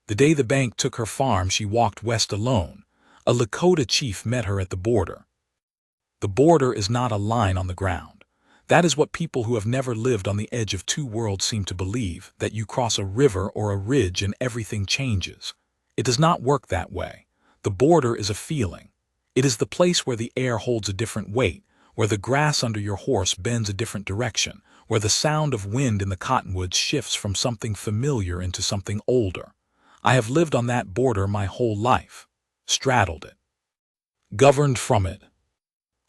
The day the bank took her farm, she walked west alone. A Lakota chief met her at the border. The border is not a line on the ground. That is what people who have never lived on the edge of two worlds seem to believe, that you cross a river or a ridge and everything changes. It does not work that way. The border is a feeling. It is the place where the air holds a different weight, where the grass under your horse bends a different direction, where the sound of wind in the cottonwoods shifts from something familiar into something older. I have lived on that border my whole life, straddled it, governed from it,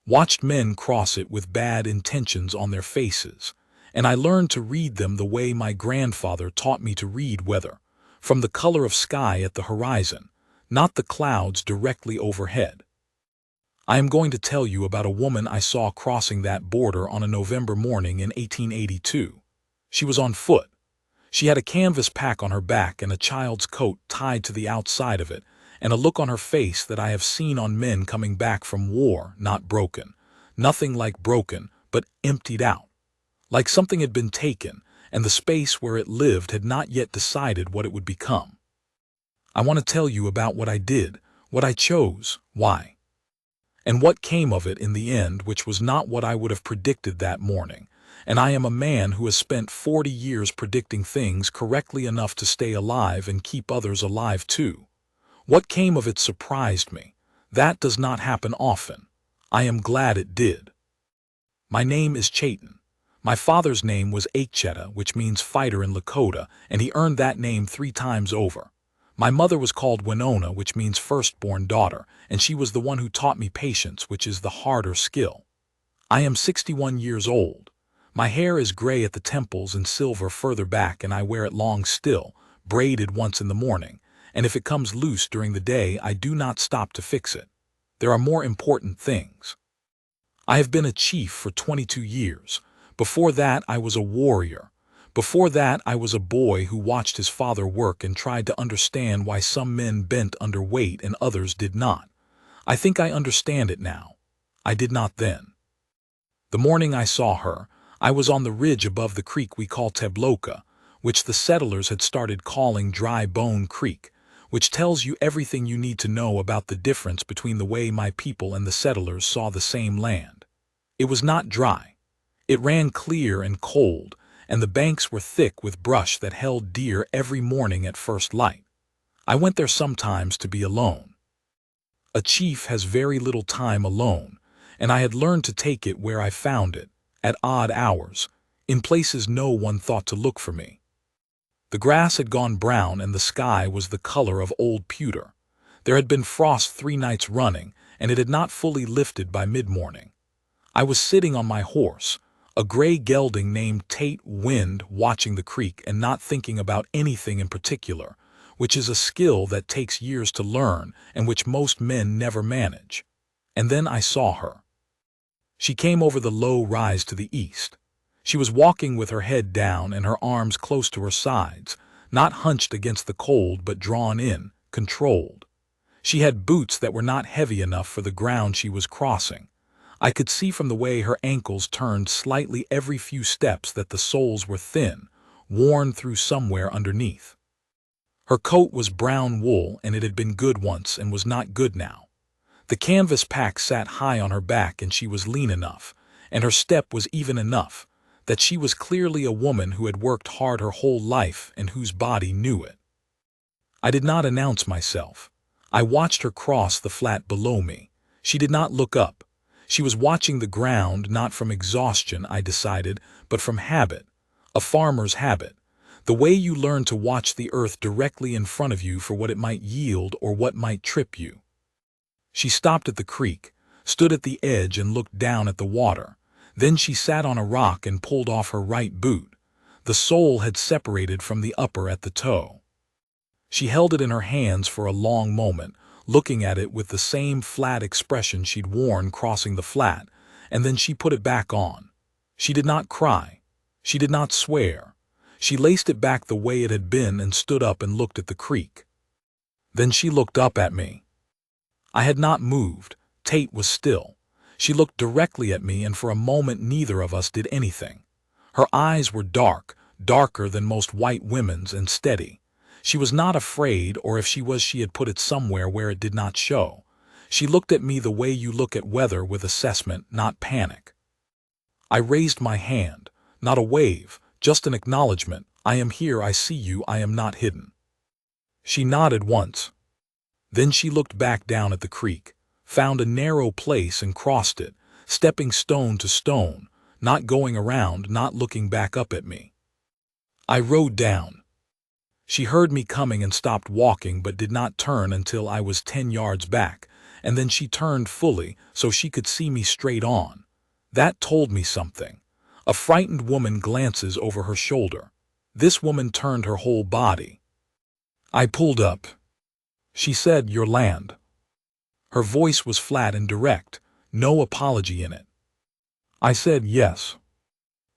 watched men cross it with bad intentions on their faces, and I learned to read them the way my grandfather taught me to read weather, from the color of sky at the horizon, not the clouds directly overhead. I am going to tell you about a woman I saw crossing that border on a November morning in 1882. She was on foot. She had a canvas pack on her back and a child's coat tied to the outside of it, and a look on her face that I have seen on men coming back from war, not broken. Nothing like broken, but emptied out. Like something had been taken, and the space where it lived had not yet decided what it would become. I want to tell you about what I did, what I chose, why, and what came of it in the end, which was not what I would have predicted that morning. And I am a man who has spent 40 years predicting things correctly enough to stay alive and keep others alive too. What came of it surprised me. That does not happen often. I am glad it did. My name is Chayton. My father's name was Etched, which means fighter in Lakota, and he earned that name 3 times over. My mother was called Winona, which means firstborn daughter, and she was the one who taught me patience, which is the harder skill. I am 61 years old. My hair is gray at the temples and silver further back, and I wear it long still, braided once in the morning, and if it comes loose during the day, I do not stop to fix it. There are more important things. I have been a chief for 22 years. Before that, I was a warrior. Before that, I was a boy who watched his father work and tried to understand why some men bent under weight and others did not. I think I understand it now. I did not then. The morning I saw her, I was on the ridge above the creek we call Tebloka, which the settlers had started calling Dry Bone Creek, which tells you everything you need to know about the difference between the way my people and the settlers saw the same land. It was not dry. It ran clear and cold, and the banks were thick with brush that held deer every morning at first light. I went there sometimes to be alone. A chief has very little time alone, and I had learned to take it where I found it, at odd hours, in places no one thought to look for me. The grass had gone brown and the sky was the color of old pewter. There had been frost 3 nights running, and it had not fully lifted by mid-morning. I was sitting on my horse, a gray gelding named Tate Wind, watching the creek and not thinking about anything in particular, which is a skill that takes years to learn and which most men never manage. And then I saw her. She came over the low rise to the east. She was walking with her head down and her arms close to her sides, not hunched against the cold but drawn in, controlled. She had boots that were not heavy enough for the ground she was crossing. I could see from the way her ankles turned slightly every few steps that the soles were thin, worn through somewhere underneath. Her coat was brown wool, and it had been good once and was not good now. The canvas pack sat high on her back, and she was lean enough, and her step was even enough, that she was clearly a woman who had worked hard her whole life and whose body knew it. I did not announce myself. I watched her cross the flat below me. She did not look up. She was watching the ground, not from exhaustion, I decided, but from habit, a farmer's habit, the way you learn to watch the earth directly in front of you for what it might yield or what might trip you. She stopped at the creek, stood at the edge and looked down at the water. Then she sat on a rock and pulled off her right boot. The sole had separated from the upper at the toe. She held it in her hands for a long moment, looking at it with the same flat expression she'd worn crossing the flat, and then she put it back on. She did not cry. She did not swear. She laced it back the way it had been and stood up and looked at the creek. Then she looked up at me. I had not moved. Tate was still. She looked directly at me, and for a moment neither of us did anything. Her eyes were dark, darker than most white women's, and steady. She was not afraid, or if she was, she had put it somewhere where it did not show. She looked at me the way you look at weather, with assessment, not panic. I raised my hand, not a wave, just an acknowledgement. I am here, I see you, I am not hidden. She nodded once. Then she looked back down at the creek, found a narrow place and crossed it, stepping stone to stone, not going around, not looking back up at me. I rode down. She heard me coming and stopped walking, but did not turn until I was 10 yards back, and then she turned fully so she could see me straight on. That told me something. A frightened woman glances over her shoulder. This woman turned her whole body. I pulled up. She said, "Your land." Her voice was flat and direct, no apology in it. I said, "Yes."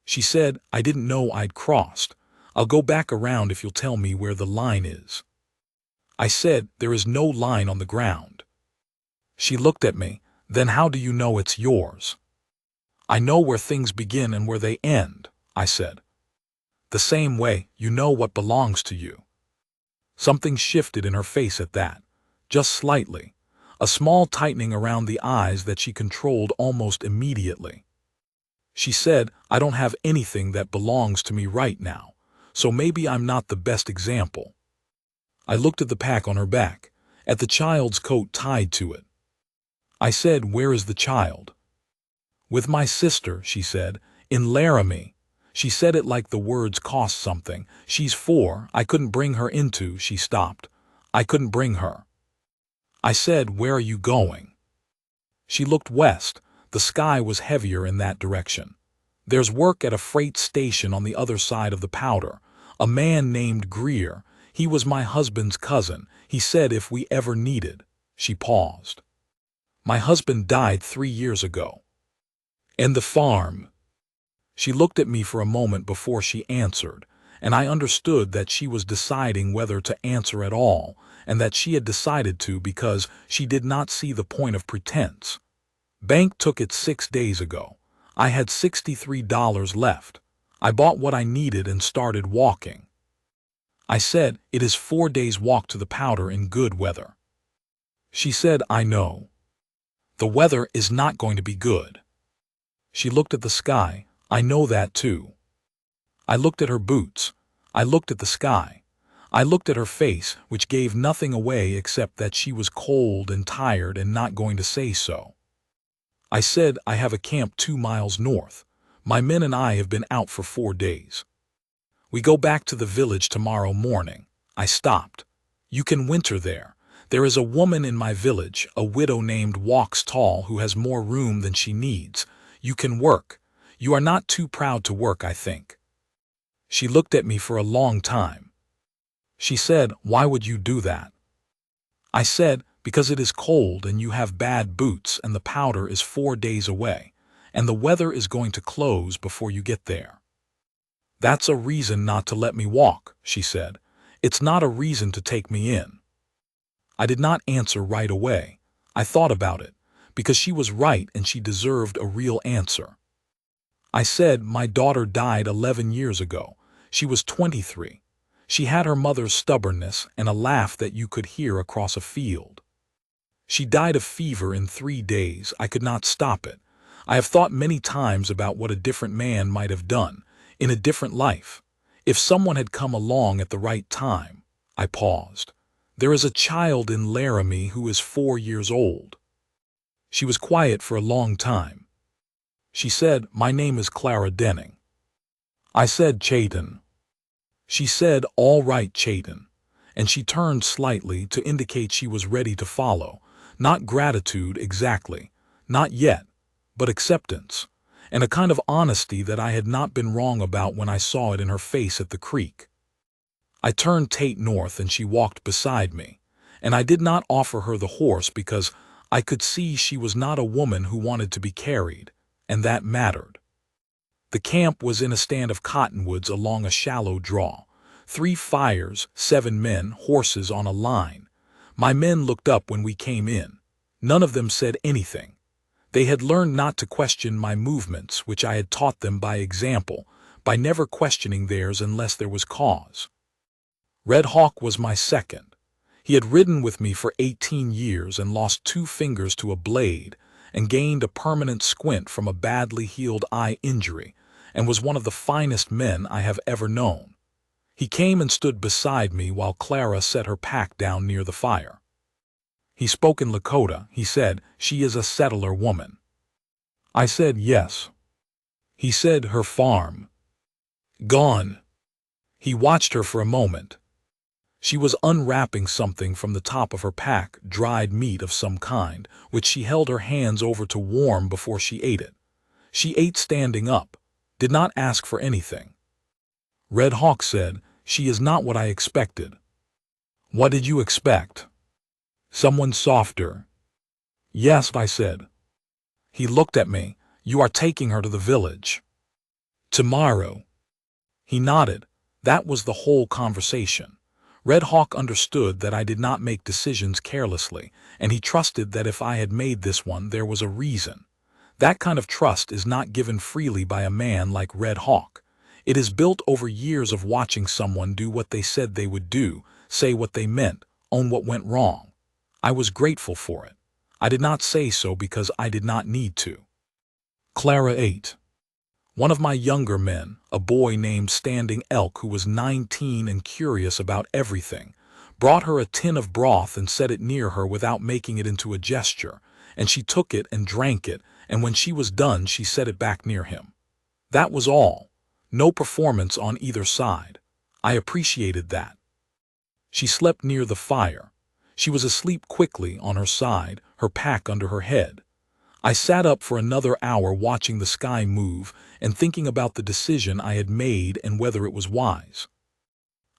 She said, "I didn't know I'd crossed. I'll go back around if you'll tell me where the line is." I said, "There is no line on the ground." She looked at me. "Then how do you know it's yours?" "I know where things begin and where they end," I said. "The same way you know what belongs to you." Something shifted in her face at that, just slightly, a small tightening around the eyes that she controlled almost immediately. She said, "I don't have anything that belongs to me right now, so maybe I'm not the best example." I looked at the pack on her back, at the child's coat tied to it. I said, "Where is the child?" "With my sister," she said, "in Laramie." She said it like the words cost something. "She's 4, I couldn't bring her into," she stopped. "I couldn't bring her." I said, "Where are you going?" She looked west. The sky was heavier in that direction. "There's work at a freight station on the other side of the Powder. A man named Greer. He was my husband's cousin. He said if we ever needed." She paused. "My husband died 3 years ago." "And the farm?" She looked at me for a moment before she answered, and I understood that she was deciding whether to answer at all, and that she had decided to because she did not see the point of pretense. "Bank took it 6 days ago. I had $63 left. I bought what I needed and started walking." I said, "It is 4 days' walk to the Powder in good weather." She said, "I know. The weather is not going to be good." She looked at the sky. "I know that too." I looked at her boots. I looked at the sky. I looked at her face, which gave nothing away except that she was cold and tired and not going to say so. I said, "I have a camp 2 miles north. My men and I have been out for 4 days. We go back to the village tomorrow morning." I stopped. "You can winter there. There is a woman in my village, a widow named Walks Tall, who has more room than she needs. You can work. You are not too proud to work, I think." She looked at me for a long time. She said, "Why would you do that?" I said, "Because it is cold and you have bad boots and the Powder is 4 days away, and the weather is going to close before you get there." "That's a reason not to let me walk," she said. "It's not a reason to take me in." I did not answer right away. I thought about it, because she was right and she deserved a real answer. I said, "My daughter died 11 years ago. She was 23. She had her mother's stubbornness and a laugh that you could hear across a field. She died of fever in 3 days. I could not stop it. I have thought many times about what a different man might have done, in a different life, if someone had come along at the right time." I paused. "There is a child in Laramie who is 4 years old." She was quiet for a long time. She said, "My name is Clara Denning." I said, "Chayton." She said, "All right, Chayton," and she turned slightly to indicate she was ready to follow. Not gratitude exactly, not yet, but acceptance, and a kind of honesty that I had not been wrong about when I saw it in her face at the creek. I turned Tate north and she walked beside me, and I did not offer her the horse because I could see she was not a woman who wanted to be carried, and that mattered. The camp was in a stand of cottonwoods along a shallow draw. 3 fires, 7 men, horses on a line. My men looked up when we came in. None of them said anything. They had learned not to question my movements, which I had taught them by example, by never questioning theirs unless there was cause. Red Hawk was my second. He had ridden with me for 18 years and lost 2 fingers to a blade and gained a permanent squint from a badly healed eye injury and was one of the finest men I have ever known. He came and stood beside me while Clara set her pack down near the fire. He spoke in Lakota. He said, "She is a settler woman." I said, "Yes." He said, "Her farm." "Gone." He watched her for a moment. She was unwrapping something from the top of her pack, dried meat of some kind, which she held her hands over to warm before she ate it. She ate standing up, did not ask for anything. Red Hawk said, "She is not what I expected." "What did you expect?" "Someone softer." "Yes," I said. He looked at me. "You are taking her to the village." "Tomorrow." He nodded. That was the whole conversation. Red Hawk understood that I did not make decisions carelessly, and he trusted that if I had made this one, there was a reason. That kind of trust is not given freely by a man like Red Hawk. It is built over years of watching someone do what they said they would do, say what they meant, own what went wrong. I was grateful for it. I did not say so because I did not need to. Clara ate. One of my younger men, a boy named Standing Elk who was 19 and curious about everything, brought her a tin of broth and set it near her without making it into a gesture, and she took it and drank it, and when she was done she set it back near him. That was all. No performance on either side. I appreciated that. She slept near the fire. She was asleep quickly on her side, her pack under her head. I sat up for another hour watching the sky move and thinking about the decision I had made and whether it was wise.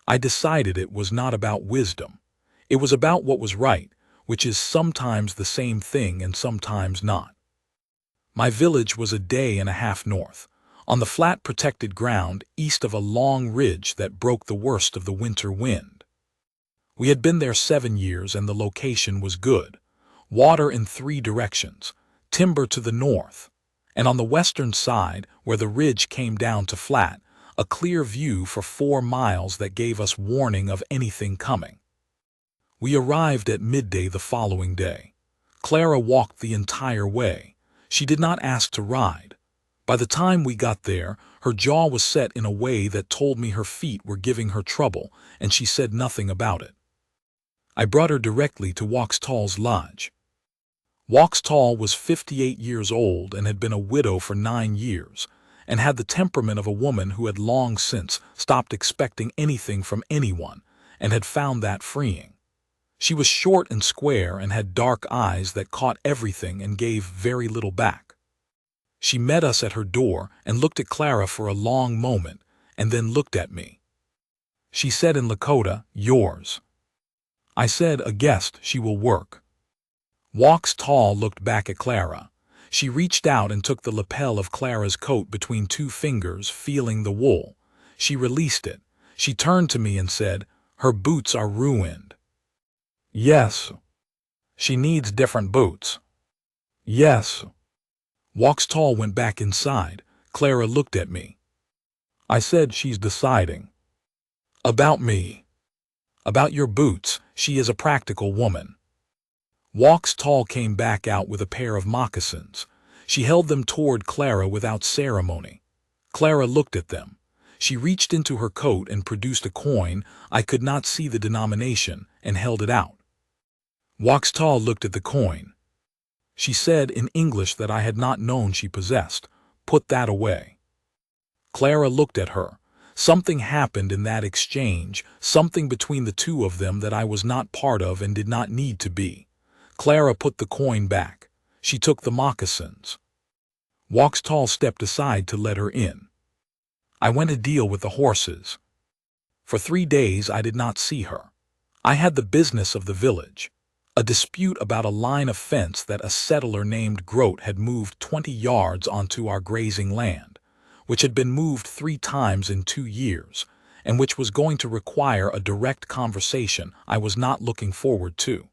I decided it was not about wisdom. It was about what was right, which is sometimes the same thing and sometimes not. My village was a day and a half north, on the flat protected ground east of a long ridge that broke the worst of the winter wind. We had been there 7 years and the location was good. Water in 3 directions. Timber to the north, and on the western side, where the ridge came down to flat, a clear view for 4 miles that gave us warning of anything coming. We arrived at midday the following day. Clara walked the entire way. She did not ask to ride. By the time we got there, her jaw was set in a way that told me her feet were giving her trouble, and she said nothing about it. I brought her directly to Waxtall's lodge. Waxtall was 58 years old and had been a widow for 9 years, and had the temperament of a woman who had long since stopped expecting anything from anyone and had found that freeing. She was short and square and had dark eyes that caught everything and gave very little back. She met us at her door and looked at Clara for a long moment and then looked at me. She said in Lakota, "Yours." I said, "A guest, she will work." Waxtall looked back at Clara. She reached out and took the lapel of Clara's coat between 2 fingers, feeling the wool. She released it. She turned to me and said, "Her boots are ruined." "Yes." "She needs different boots." "Yes." Waxtall went back inside. Clara looked at me. I said, "She's deciding." "About me." "About your boots. She is a practical woman." Waxtall came back out with a pair of moccasins. She held them toward Clara without ceremony. Clara looked at them. She reached into her coat and produced a coin, I could not see the denomination, and held it out. Waxtall looked at the coin. She said in English that I had not known she possessed, "Put that away." Clara looked at her. Something happened in that exchange, something between the two of them that I was not part of and did not need to be. Clara put the coin back. She took the moccasins. Waxtall stepped aside to let her in. I went to deal with the horses. For 3 days I did not see her. I had the business of the village. A dispute about a line of fence that a settler named Grote had moved 20 yards onto our grazing land, which had been moved 3 times in 2 years, and which was going to require a direct conversation I was not looking forward to.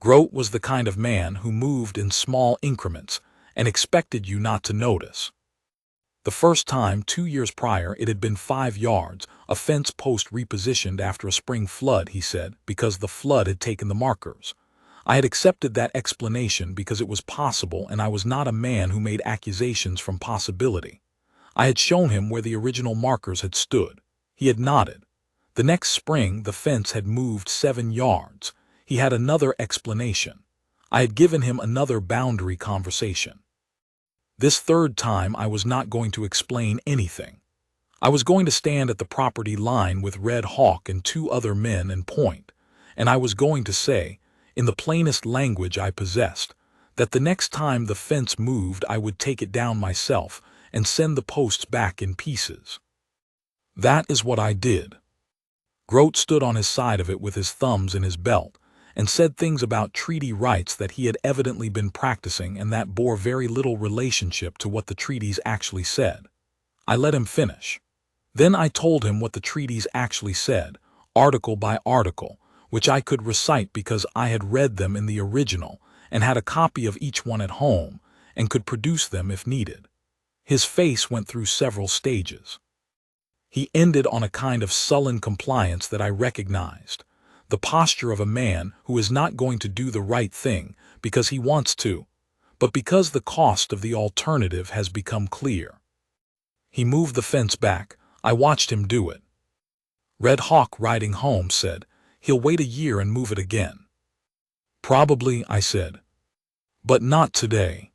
Grote was the kind of man who moved in small increments and expected you not to notice. The first time, 2 years prior, it had been 5 yards, a fence post repositioned after a spring flood, he said, because the flood had taken the markers. I had accepted that explanation because it was possible, and I was not a man who made accusations from possibility. I had shown him where the original markers had stood. He had nodded. The next spring, the fence had moved 7 yards. He had another explanation. I had given him another boundary conversation. This third time, I was not going to explain anything. I was going to stand at the property line with Red Hawk and 2 other men and point, and I was going to say, in the plainest language I possessed, that the next time the fence moved I would take it down myself and send the posts back in pieces. That is what I did. Grote stood on his side of it with his thumbs in his belt, and said things about treaty rights that he had evidently been practicing and that bore very little relationship to what the treaties actually said. I let him finish. Then I told him what the treaties actually said, article by article, which I could recite because I had read them in the original and had a copy of each one at home and could produce them if needed. His face went through several stages. He ended on a kind of sullen compliance that I recognized, the posture of a man who is not going to do the right thing because he wants to, but because the cost of the alternative has become clear. He moved the fence back. I watched him do it. Red Hawk, riding home, said, "He'll wait a year and move it again." "Probably," I said. "But not today."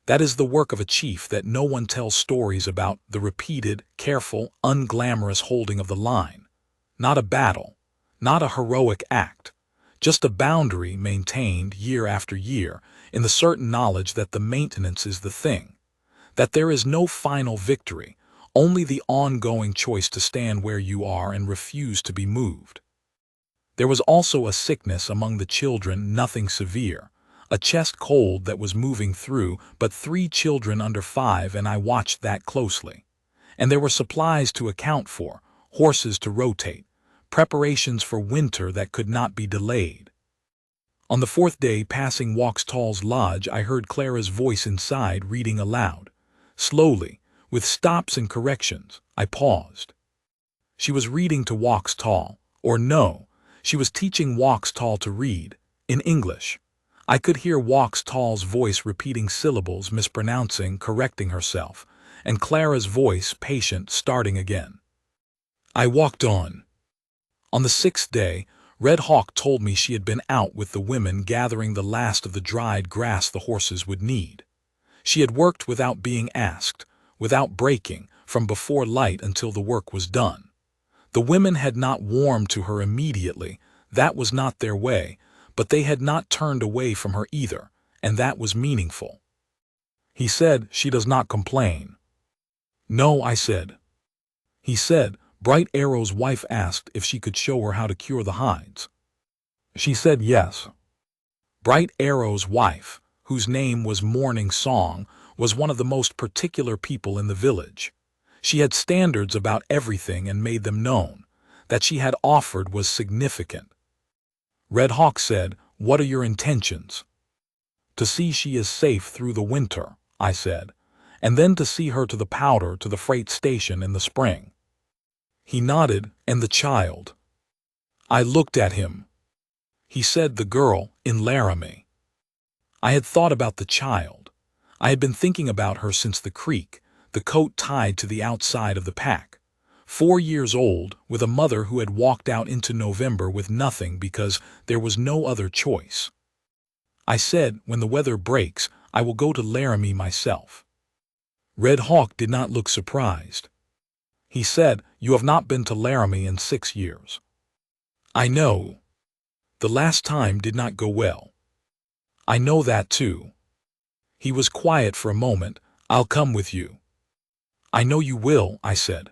That is the work of a chief that no one tells stories about, the repeated, careful, unglamorous holding of the line. Not a battle, not a heroic act, just a boundary maintained year after year in the certain knowledge that the maintenance is the thing, that there is no final victory, only the ongoing choice to stand where you are and refuse to be moved. There was also a sickness among the children, nothing severe, a chest cold that was moving through, but 3 children under 5, and I watched that closely. And there were supplies to account for, horses to rotate, preparations for winter that could not be delayed. On the 4th day, passing Waxtall's lodge, I heard Clara's voice inside reading aloud. Slowly, with stops and corrections, I paused. She was reading to Waxtall, or no, she was teaching Waxtall to read, in English. I could hear Waxtall's voice repeating syllables, mispronouncing, correcting herself, and Clara's voice, patient, starting again. I walked on. On the 6th day, Red Hawk told me she had been out with the women gathering the last of the dried grass the horses would need. She had worked without being asked, without breaking, from before light until the work was done. The women had not warmed to her immediately, that was not their way, but they had not turned away from her either, and that was meaningful. He said, "She does not complain." "No," I said. He said, "Bright Arrow's wife asked if she could show her how to cure the hides." She said yes. Bright Arrow's wife, whose name was Morning Song, was one of the most particular people in the village. She had standards about everything and made them known. That she had offered was significant. Red Hawk said, "What are your intentions?" "To see she is safe through the winter," I said, "and then to see her to the powder to the freight station in the spring." He nodded. "And the child?" I looked at him. He said, "The girl in Laramie." I had thought about the child. I had been thinking about her since the creek, the coat tied to the outside of the pack. 4 years old, with a mother who had walked out into November with nothing because there was no other choice. I said, "When the weather breaks, I will go to Laramie myself." Red Hawk did not look surprised. He said, "You have not been to Laramie in 6 years." "I know. The last time did not go well." "I know that too." He was quiet for a moment. "I'll come with you." "I know you will," I said.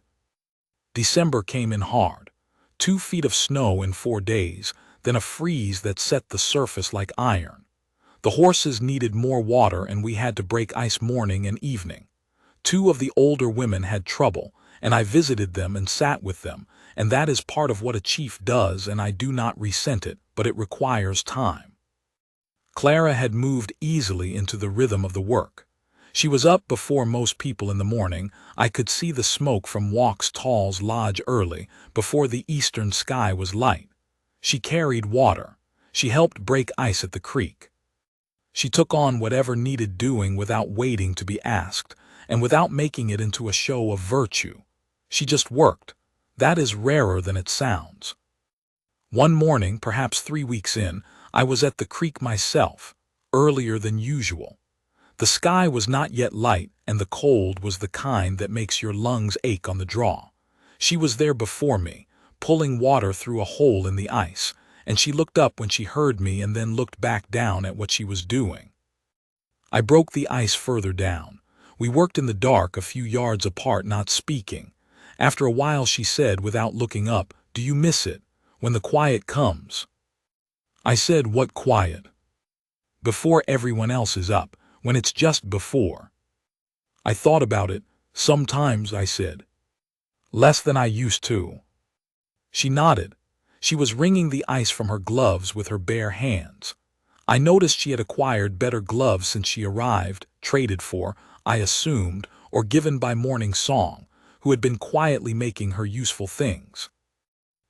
December came in hard. 2 feet of snow in 4 days, then a freeze that set the surface like iron. The horses needed more water and we had to break ice morning and evening. 2 of the older women had trouble, and I visited them and sat with them, and that is part of what a chief does, and I do not resent it, but it requires time. Clara had moved easily into the rhythm of the work. She was up before most people in the morning. I could see the smoke from Walk's Tall's lodge early, before the eastern sky was light. She carried water. She helped break ice at the creek. She took on whatever needed doing without waiting to be asked, and without making it into a show of virtue. She just worked. That is rarer than it sounds. One morning, perhaps 3 weeks in, I was at the creek myself, earlier than usual. The sky was not yet light, and the cold was the kind that makes your lungs ache on the draw. She was there before me, pulling water through a hole in the ice, and she looked up when she heard me and then looked back down at what she was doing. I broke the ice further down. We worked in the dark, a few yards apart, not speaking. After a while she said, without looking up, "Do you miss it, when the quiet comes?" I said, "What quiet?" "Before everyone else is up, when it's just before." I thought about it. "Sometimes," I said. "Less than I used to." She nodded. She was wringing the ice from her gloves with her bare hands. I noticed she had acquired better gloves since she arrived, traded for, I assumed, or given by Morning Song, who had been quietly making her useful things.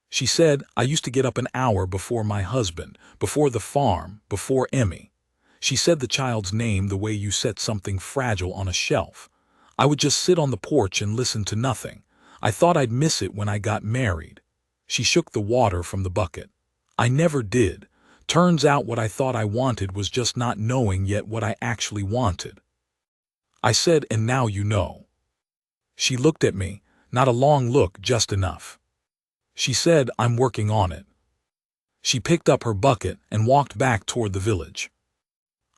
She said, "I used to get up an hour before my husband, before the farm, before Emmy." She said the child's name the way you set something fragile on a shelf. "I would just sit on the porch and listen to nothing. I thought I'd miss it when I got married." She shook the water from the bucket. "I never did. Turns out what I thought I wanted was just not knowing yet what I actually wanted." I said, "And now you know." She looked at me, not a long look, just enough. She said, "I'm working on it." She picked up her bucket and walked back toward the village.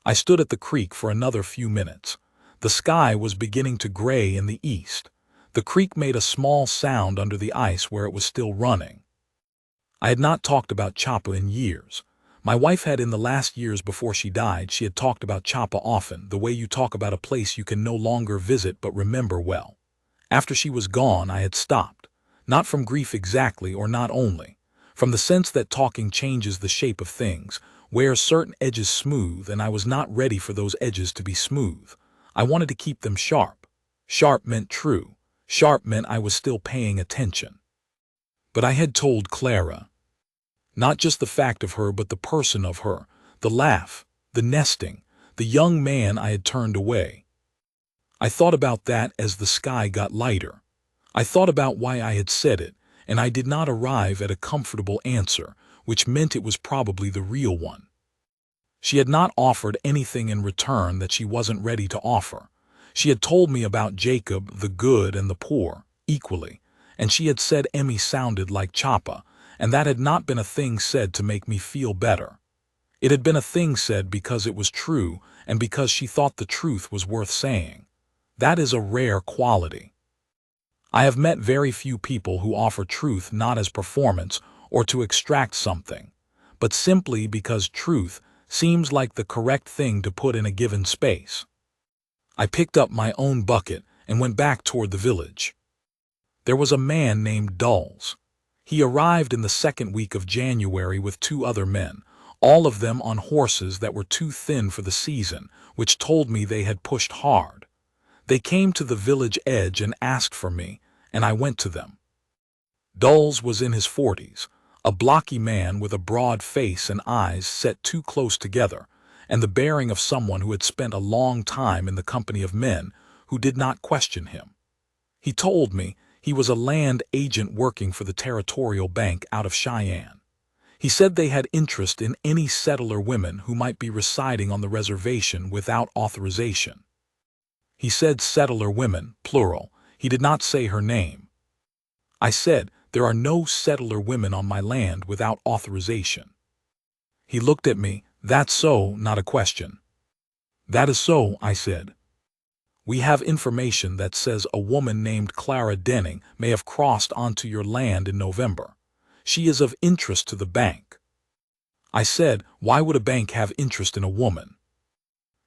I stood at the creek for another few minutes. The sky was beginning to gray in the east. The creek made a small sound under the ice where it was still running. I had not talked about Chapa in years. My wife had, in the last years before she died. She had talked about Chapa often, the way you talk about a place you can no longer visit but remember well. After she was gone, I had stopped. Not from grief exactly, or not only. From the sense that talking changes the shape of things, wears certain edges smooth, and I was not ready for those edges to be smooth. I wanted to keep them sharp. Sharp meant true. Sharp meant I was still paying attention. But I had told Clara. Not just the fact of her, but the person of her, the laugh, the nesting, the young man I had turned away. I thought about that as the sky got lighter. I thought about why I had said it, and I did not arrive at a comfortable answer, which meant it was probably the real one. She had not offered anything in return that she wasn't ready to offer. She had told me about Jacob, the good and the poor, equally, and she had said Emmy sounded like Chapa, and that had not been a thing said to make me feel better. It had been a thing said because it was true and because she thought the truth was worth saying. That is a rare quality. I have met very few people who offer truth not as performance or to extract something, but simply because truth seems like the correct thing to put in a given space. I picked up my own bucket and went back toward the village. There was a man named Dulles. He arrived in the second week of January with 2 other men, all of them on horses that were too thin for the season, which told me they had pushed hard. They came to the village edge and asked for me, and I went to them. Dulles was in his 40s, a blocky man with a broad face and eyes set too close together, and the bearing of someone who had spent a long time in the company of men who did not question him. He told me he was a land agent working for the Territorial Bank out of Cheyenne. He said they had interest in any settler women who might be residing on the reservation without authorization. He said settler women, plural. He did not say her name. I said, "There are no settler women on my land without authorization." He looked at me. "That's so, not a question." "That is so," I said. "We have information that says a woman named Clara Denning may have crossed onto your land in November. She is of interest to the bank." I said, "Why would a bank have interest in a woman?"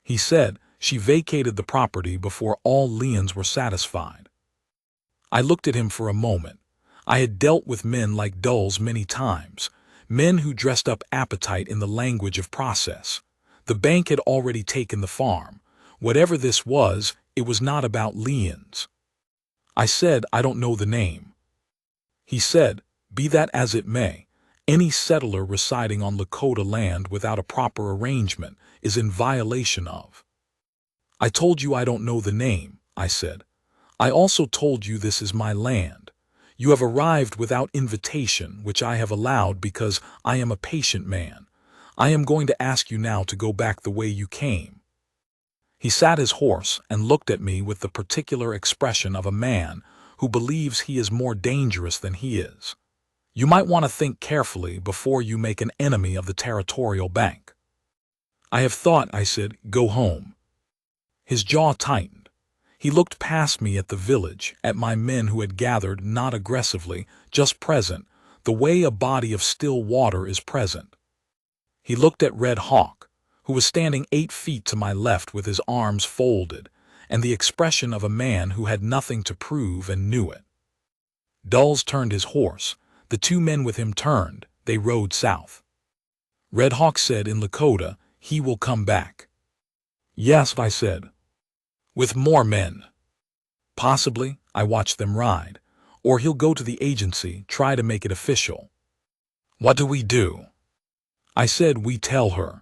He said, "She vacated the property before all liens were satisfied." I looked at him for a moment. I had dealt with men like Dulles many times, men who dressed up appetite in the language of process. The bank had already taken the farm. Whatever this was, it was not about lions. I said, I don't know the name. He said, be that as it may, any settler residing on Lakota land without a proper arrangement is in violation of. I told you I don't know the name, I said. I also told you this is my land. You have arrived without invitation, which I have allowed because I am a patient man. I am going to ask you now to go back the way you came. He sat his horse and looked at me with the particular expression of a man who believes he is more dangerous than he is. You might want to think carefully before you make an enemy of the territorial bank. I have thought, I said, go home. His jaw tightened. He looked past me at the village, at my men who had gathered not aggressively, just present, the way a body of still water is present. He looked at Red Hawk, who was standing 8 feet to my left with his arms folded, and the expression of a man who had nothing to prove and knew it. Dulles turned his horse. The 2 men with him turned. They rode south. Red Hawk said in Lakota, he will come back. Yes, I said. With more men. Possibly, I watched them ride. Or he'll go to the agency, try to make it official. What do we do? I said, we tell her.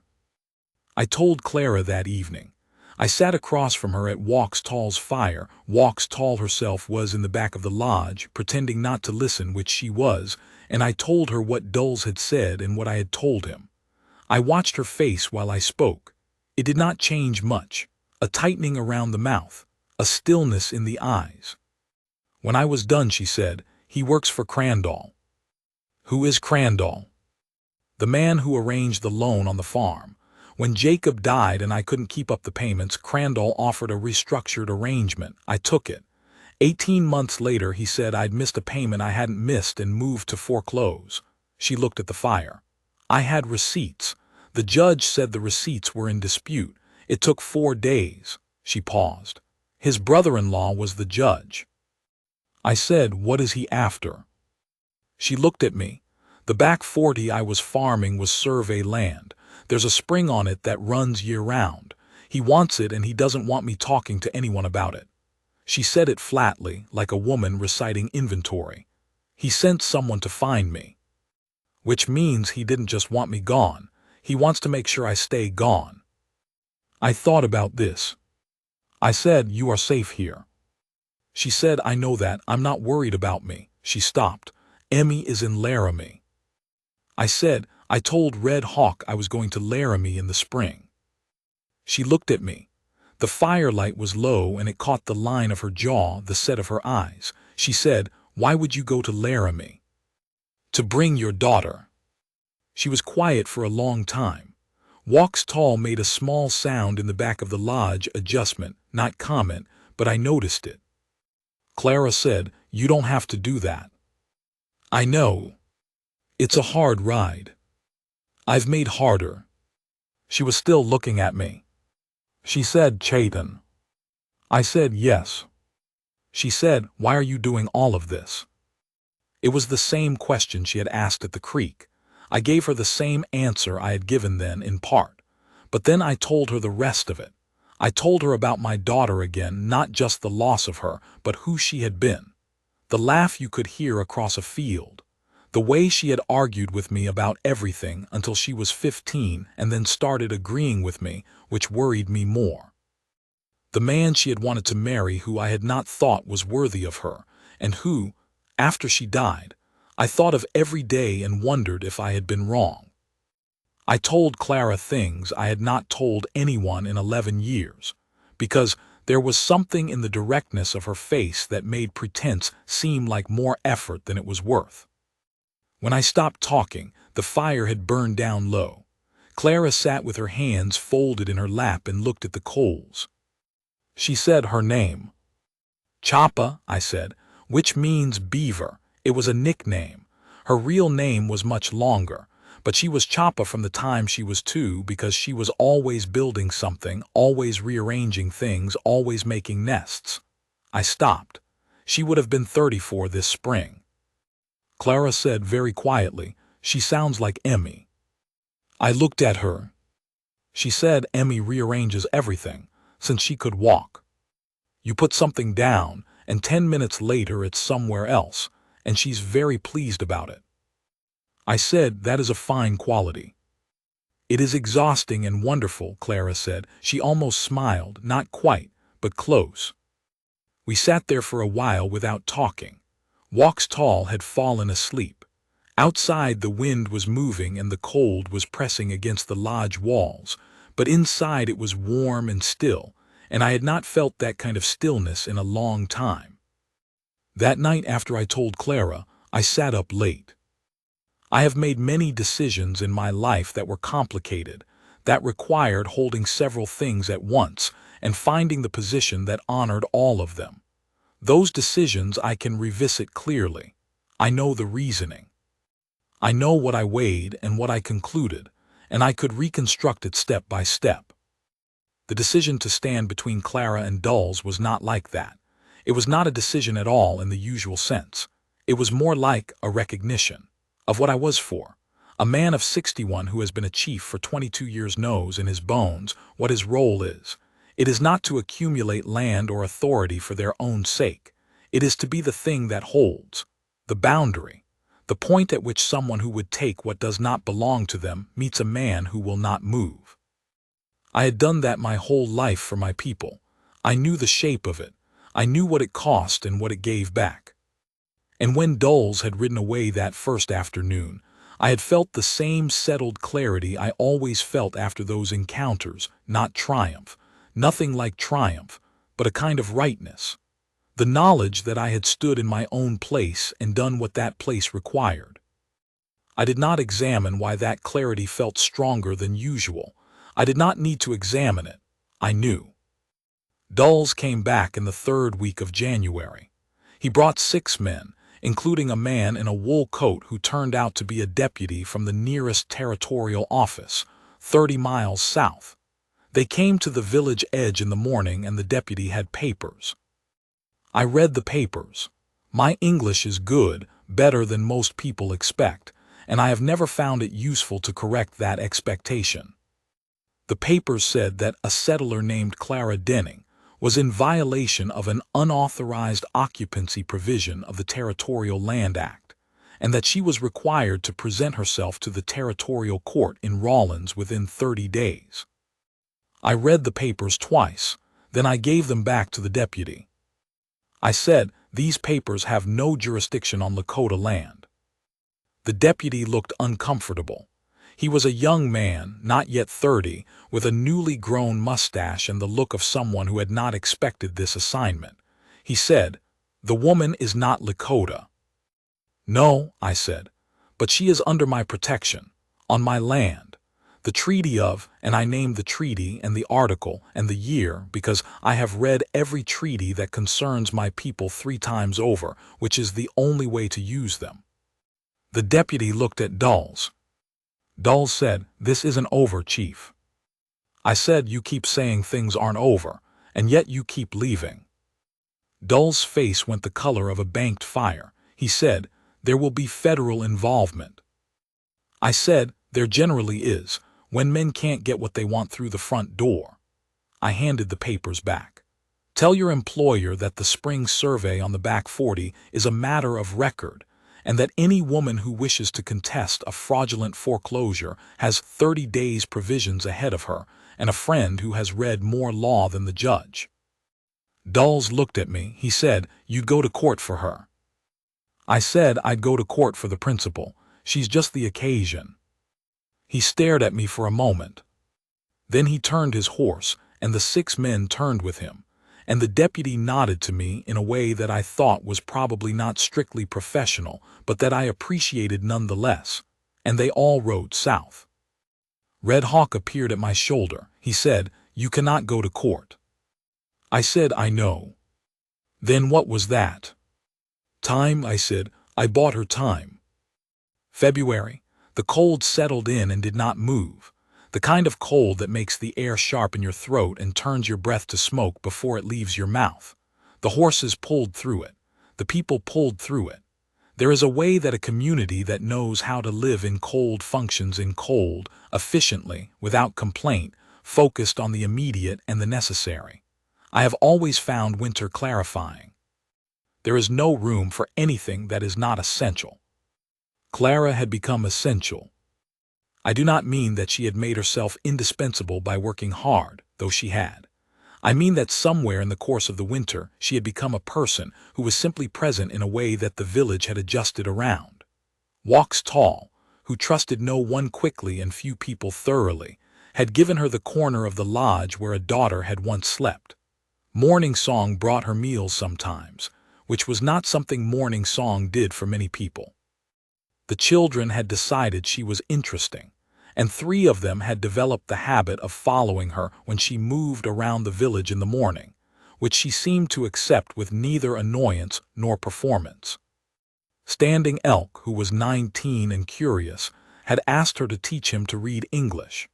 I told Clara that evening. I sat across from her at Walks-Tall's fire. Walks-Tall herself was in the back of the lodge, pretending not to listen, which she was, and I told her what Dulles had said and what I had told him. I watched her face while I spoke. It did not change much. A tightening around the mouth, a stillness in the eyes. When I was done, she said, he works for Crandall. Who is Crandall? The man who arranged the loan on the farm. When Jacob died and I couldn't keep up the payments, Crandall offered a restructured arrangement. I took it. 18 months later, he said I'd missed a payment I hadn't missed and moved to foreclose. She looked at the fire. I had receipts. The judge said the receipts were in dispute. It took 4 days. She paused. His brother-in-law was the judge. I said, what is he after? She looked at me. The back 40 I was farming was survey land. There's a spring on it that runs year-round. He wants it and he doesn't want me talking to anyone about it. She said it flatly, like a woman reciting inventory. He sent someone to find me. Which means he didn't just want me gone. He wants to make sure I stay gone. I thought about this. I said, you are safe here. She said, I know that. I'm not worried about me. She stopped. Emmy is in Laramie. I said, I told Red Hawk I was going to Laramie in the spring. She looked at me. The firelight was low and it caught the line of her jaw, the set of her eyes. She said, why would you go to Laramie? To bring your daughter. She was quiet for a long time. Walks-Tall made a small sound in the back of the lodge, adjustment, not comment, but I noticed it. Clara said, you don't have to do that. I know. It's a hard ride. I've made harder. She was still looking at me. She said, Chayton. I said, yes. She said, why are you doing all of this? It was the same question she had asked at the creek. I gave her the same answer I had given then in part. But then I told her the rest of it. I told her about my daughter again, not just the loss of her, but who she had been. The laugh you could hear across a field. The way she had argued with me about everything until she was 15 and then started agreeing with me, which worried me more. The man she had wanted to marry who I had not thought was worthy of her, and who, after she died, I thought of every day and wondered if I had been wrong. I told Clara things I had not told anyone in 11 years, because there was something in the directness of her face that made pretense seem like more effort than it was worth. When I stopped talking, the fire had burned down low. Clara sat with her hands folded in her lap and looked at the coals. She said her name. Chapa, I said, which means beaver. It was a nickname. Her real name was much longer, but she was Chapa from the time she was 2 because she was always building something, always rearranging things, always making nests. I stopped. She would have been 34 this spring. Clara said very quietly, she sounds like Emmy. I looked at her. She said Emmy rearranges everything. since she could walk. You put something down, and 10 minutes later it's somewhere else, and she's very pleased about it. I said, that is a fine quality. It is exhausting and wonderful, Clara said. She almost smiled, not quite, but close. We sat there for a while without talking. Walks Tall had fallen asleep. Outside the wind was moving and the cold was pressing against the lodge walls, but inside it was warm and still, and I had not felt that kind of stillness in a long time. That night after I told Clara, I sat up late. I have made many decisions in my life that were complicated, that required holding several things at once and finding the position that honored all of them. Those decisions I can revisit clearly. I know the reasoning. I know what I weighed and what I concluded, and I could reconstruct it step by step. The decision to stand between Clara and Dulles was not like that. It was not a decision at all in the usual sense. It was more like a recognition of what I was for. A man of 61 who has been a chief for 22 years knows in his bones what his role is. It is not to accumulate land or authority for their own sake. It is to be the thing that holds, the boundary, the point at which someone who would take what does not belong to them meets a man who will not move. I had done that my whole life for my people. I knew the shape of it. I knew what it cost and what it gave back. And when Dulles had ridden away that first afternoon, I had felt the same settled clarity I always felt after those encounters, not triumph, nothing like triumph, but a kind of rightness. The knowledge that I had stood in my own place and done what that place required. I did not examine why that clarity felt stronger than usual. I did not need to examine it. I knew. Dulles came back in the 3rd week of January. He brought 6 men, including a man in a wool coat who turned out to be a deputy from the nearest territorial office, 30 miles south. They came to the village edge in the morning and the deputy had papers. I read the papers. My English is good, better than most people expect, and I have never found it useful to correct that expectation. The papers said that a settler named Clara Denning was in violation of an unauthorized occupancy provision of the Territorial Land Act, and that she was required to present herself to the territorial court in Rawlins within 30 days. I read the papers twice, then I gave them back to the deputy. I said, these papers have no jurisdiction on Lakota land. The deputy looked uncomfortable. He was a young man, not yet 30, with a newly grown mustache and the look of someone who had not expected this assignment. He said, the woman is not Lakota. No, I said, but she is under my protection, on my land. The treaty of, and I named the treaty and the article and the year because I have read every treaty that concerns my people 3 times over, which is the only way to use them. The deputy looked at Dulles. Dulles said, this isn't over, Chief. I said, you keep saying things aren't over, and yet you keep leaving. Dulles' face went the color of a banked fire. He said, there will be federal involvement. I said, there generally is, when men can't get what they want through the front door. I handed the papers back. Tell your employer that the spring survey on the back 40 is a matter of record, and that any woman who wishes to contest a fraudulent foreclosure has 30 days provisions ahead of her, and a friend who has read more law than the judge. Dulles looked at me. He said, you'd go to court for her. I said I'd go to court for the principal. She's just the occasion. He stared at me for a moment. Then he turned his horse, and the 6 men turned with him, and the deputy nodded to me in a way that I thought was probably not strictly professional, but that I appreciated nonetheless, and they all rode south. Red Hawk appeared at my shoulder. He said, you cannot go to court. I said, I know. Then what was that? Time, I said. I bought her time. February. The cold settled in and did not move. The kind of cold that makes the air sharp in your throat and turns your breath to smoke before it leaves your mouth. The horses pulled through it. The people pulled through it. There is a way that a community that knows how to live in cold functions in cold, efficiently, without complaint, focused on the immediate and the necessary. I have always found winter clarifying. There is no room for anything that is not essential. Clara had become essential. I do not mean that she had made herself indispensable by working hard, though she had. I mean that somewhere in the course of the winter she had become a person who was simply present in a way that the village had adjusted around. Walks Tall, who trusted no one quickly and few people thoroughly, had given her the corner of the lodge where a daughter had once slept. Morning Song brought her meals sometimes, which was not something Morning Song did for many people. The children had decided she was interesting, and 3 of them had developed the habit of following her when she moved around the village in the morning, which she seemed to accept with neither annoyance nor performance. Standing Elk, who was 19 and curious, had asked her to teach him to read English.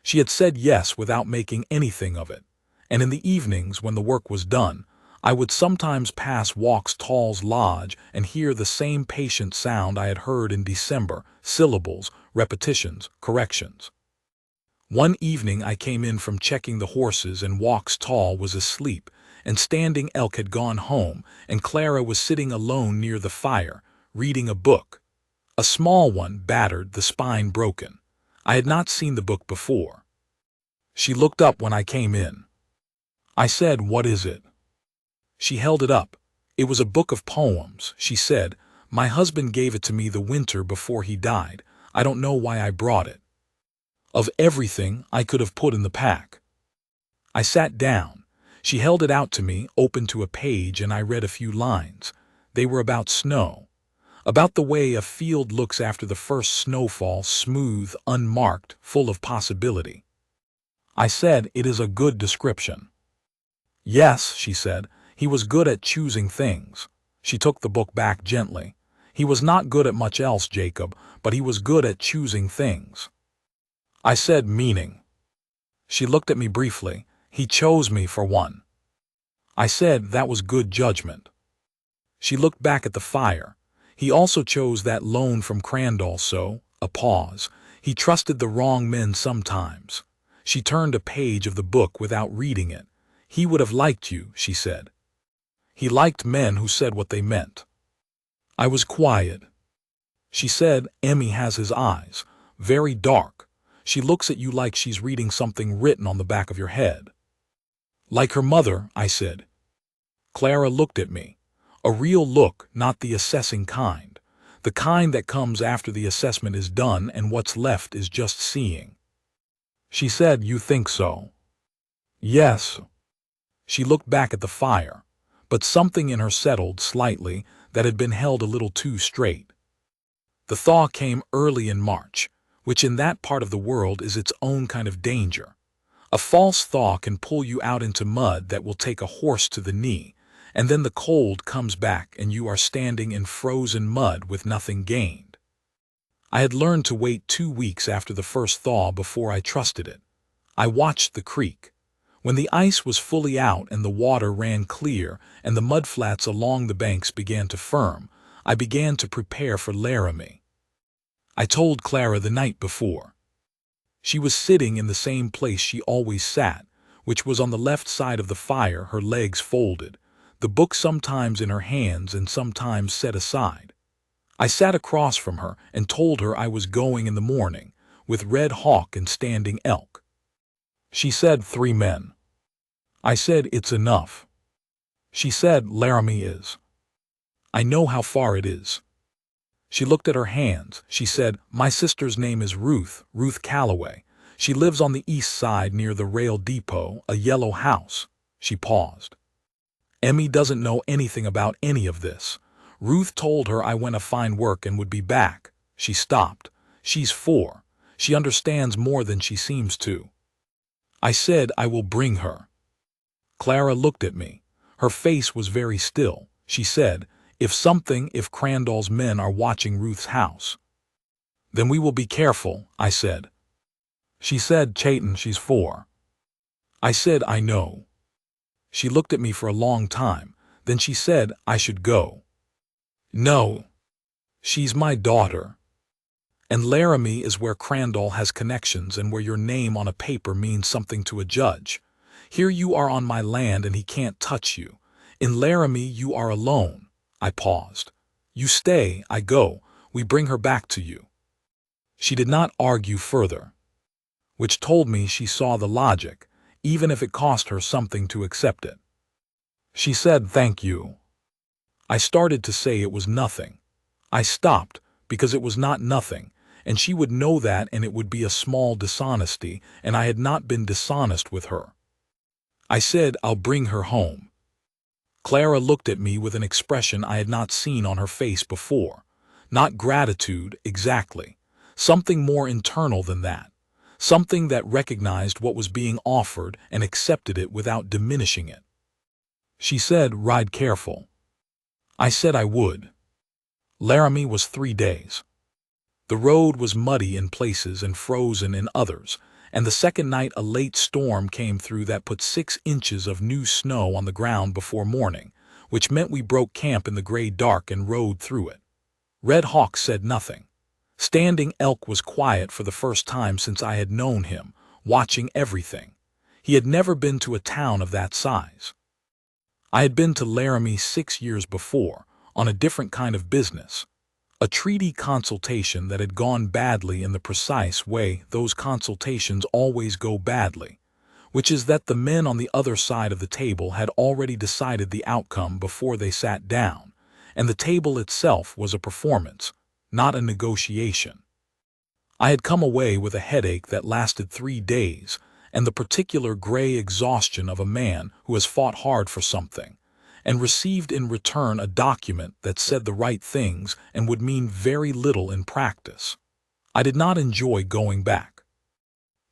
She had said yes without making anything of it, and in the evenings when the work was done, I would sometimes pass Walks Tall's lodge and hear the same patient sound I had heard in December: syllables, repetitions, corrections. One evening I came in from checking the horses and Walks Tall was asleep, and Standing Elk had gone home, and Clara was sitting alone near the fire, reading a book. A small one, battered, the spine broken. I had not seen the book before. She looked up when I came in. I said, "What is it?" She held it up. It was a book of poems. She said, "My husband gave it to me the winter before he died. I don't know why I brought it. Of everything I could have put in the pack." I sat down. She held it out to me, open to a page, and I read a few lines. They were about snow. About the way a field looks after the first snowfall, smooth, unmarked, full of possibility. I said, "It is a good description." "Yes," she said, "he was good at choosing things." She took the book back gently. "He was not good at much else, Jacob, but he was good at choosing things." I said, "Meaning?" She looked at me briefly. "He chose me for one." I said, "That was good judgment." She looked back at the fire. "He also chose that loan from Crandall, so," a pause, "he trusted the wrong men sometimes." She turned a page of the book without reading it. "He would have liked you," she said. "He liked men who said what they meant." I was quiet. She said, "Emmy has his eyes. Very dark. She looks at you like she's reading something written on the back of your head." "Like her mother," I said. Clara looked at me. A real look, not the assessing kind. The kind that comes after the assessment is done and what's left is just seeing. She said, "You think so?" "Yes." She looked back at the fire, but something in her settled slightly that had been held a little too straight. The thaw came early in March, which in that part of the world is its own kind of danger. A false thaw can pull you out into mud that will take a horse to the knee, and then the cold comes back and you are standing in frozen mud with nothing gained. I had learned to wait 2 weeks after the first thaw before I trusted it. I watched the creek. When the ice was fully out and the water ran clear and the mudflats along the banks began to firm, I began to prepare for Laramie. I told Clara the night before. She was sitting in the same place she always sat, which was on the left side of the fire, her legs folded, the book sometimes in her hands and sometimes set aside. I sat across from her and told her I was going in the morning, with Red Hawk and Standing Elk. She said, "3 men." I said, "It's enough." She said, "Laramie is. I know how far it is." She looked at her hands. She said, "My sister's name is Ruth Calloway. She lives on the east side near the rail depot, a yellow house." She paused. "Emmy doesn't know anything about any of this. Ruth told her I went to find work and would be back." She stopped. "She's 4. She understands more than she seems to." I said, "I will bring her." Clara looked at me. Her face was very still. She said, if Crandall's men are watching Ruth's house." "Then we will be careful," I said. She said, "Chayton, she's 4. I said, "I know." She looked at me for a long time. Then she said I should go. "No. She's my daughter." And Laramie is where Crandall has connections and where your name on a paper means something to a judge. Here you are on my land and he can't touch you. In Laramie you are alone. I paused. You stay, I go. We bring her back to you. She did not argue further, which told me she saw the logic, even if it cost her something to accept it. She said, "Thank you." I started to say it was nothing. I stopped, because it was not nothing, and she would know that, and it would be a small dishonesty, and I had not been dishonest with her. I said, "I'll bring her home." Clara looked at me with an expression I had not seen on her face before. Not gratitude, exactly. Something more internal than that. Something that recognized what was being offered and accepted it without diminishing it. She said, "Ride careful." I said I would. Laramie was 3 days. The road was muddy in places and frozen in others, and the second night a late storm came through that put 6 inches of new snow on the ground before morning, which meant we broke camp in the gray dark and rode through it. Red Hawk said nothing. Standing Elk was quiet for the first time since I had known him, watching everything. He had never been to a town of that size. I had been to Laramie 6 years before, on a different kind of business. A treaty consultation that had gone badly in the precise way those consultations always go badly, which is that the men on the other side of the table had already decided the outcome before they sat down, and the table itself was a performance, not a negotiation. I had come away with a headache that lasted 3 days, and the particular gray exhaustion of a man who has fought hard for something, and received in return a document that said the right things and would mean very little in practice. I did not enjoy going back.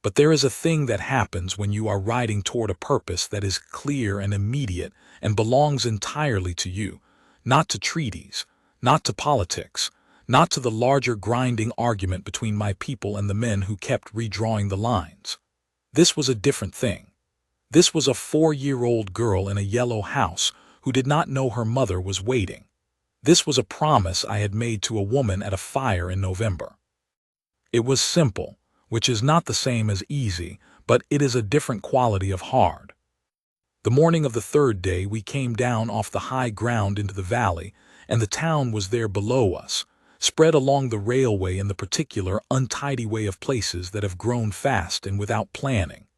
But there is a thing that happens when you are riding toward a purpose that is clear and immediate and belongs entirely to you, not to treaties, not to politics, not to the larger grinding argument between my people and the men who kept redrawing the lines. This was a different thing. This was a 4-year-old girl in a yellow house who did not know her mother was waiting. This was a promise I had made to a woman at a fire in November. It was simple, which is not the same as easy, but it is a different quality of hard. The morning of the 3rd day we came down off the high ground into the valley, and the town was there below us, spread along the railway in the particular untidy way of places that have grown fast and without planning.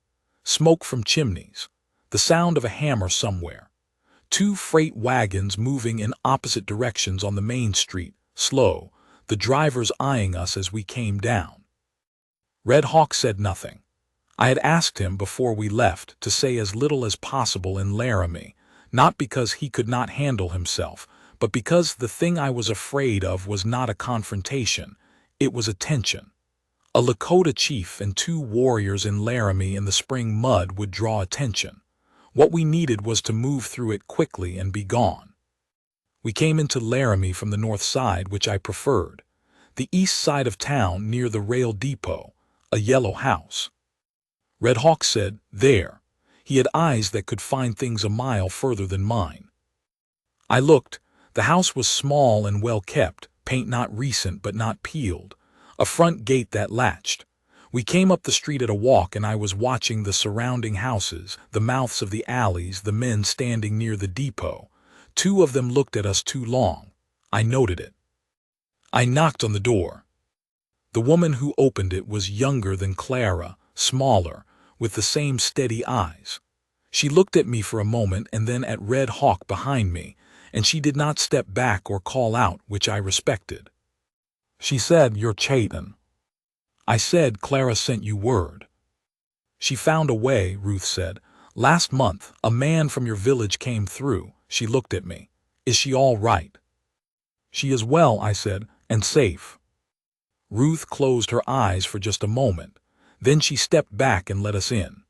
Smoke from chimneys, the sound of a hammer somewhere. 2 freight wagons moving in opposite directions on the main street, slow, the drivers eyeing us as we came down. Red Hawk said nothing. I had asked him before we left to say as little as possible in Laramie, not because he could not handle himself, but because the thing I was afraid of was not a confrontation, it was a tension. A Lakota chief and 2 warriors in Laramie in the spring mud would draw attention. What we needed was to move through it quickly and be gone. We came into Laramie from the north side, which I preferred. The east side of town near the rail depot, a yellow house. Red Hawk said, "There." He had eyes that could find things a mile further than mine. I looked. The house was small and well kept, paint not recent but not peeled, a front gate that latched. We came up the street at a walk and I was watching the surrounding houses, the mouths of the alleys, the men standing near the depot. 2 of them looked at us too long. I noted it. I knocked on the door. The woman who opened it was younger than Clara, smaller, with the same steady eyes. She looked at me for a moment and then at Red Hawk behind me, and she did not step back or call out, which I respected. She said, "You're Chayton." I said, "Clara sent you word." "She found a way," Ruth said. "Last month, a man from your village came through." She looked at me. "Is she all right?" "She is well," I said, "and safe." Ruth closed her eyes for just a moment. Then she stepped back and let us in.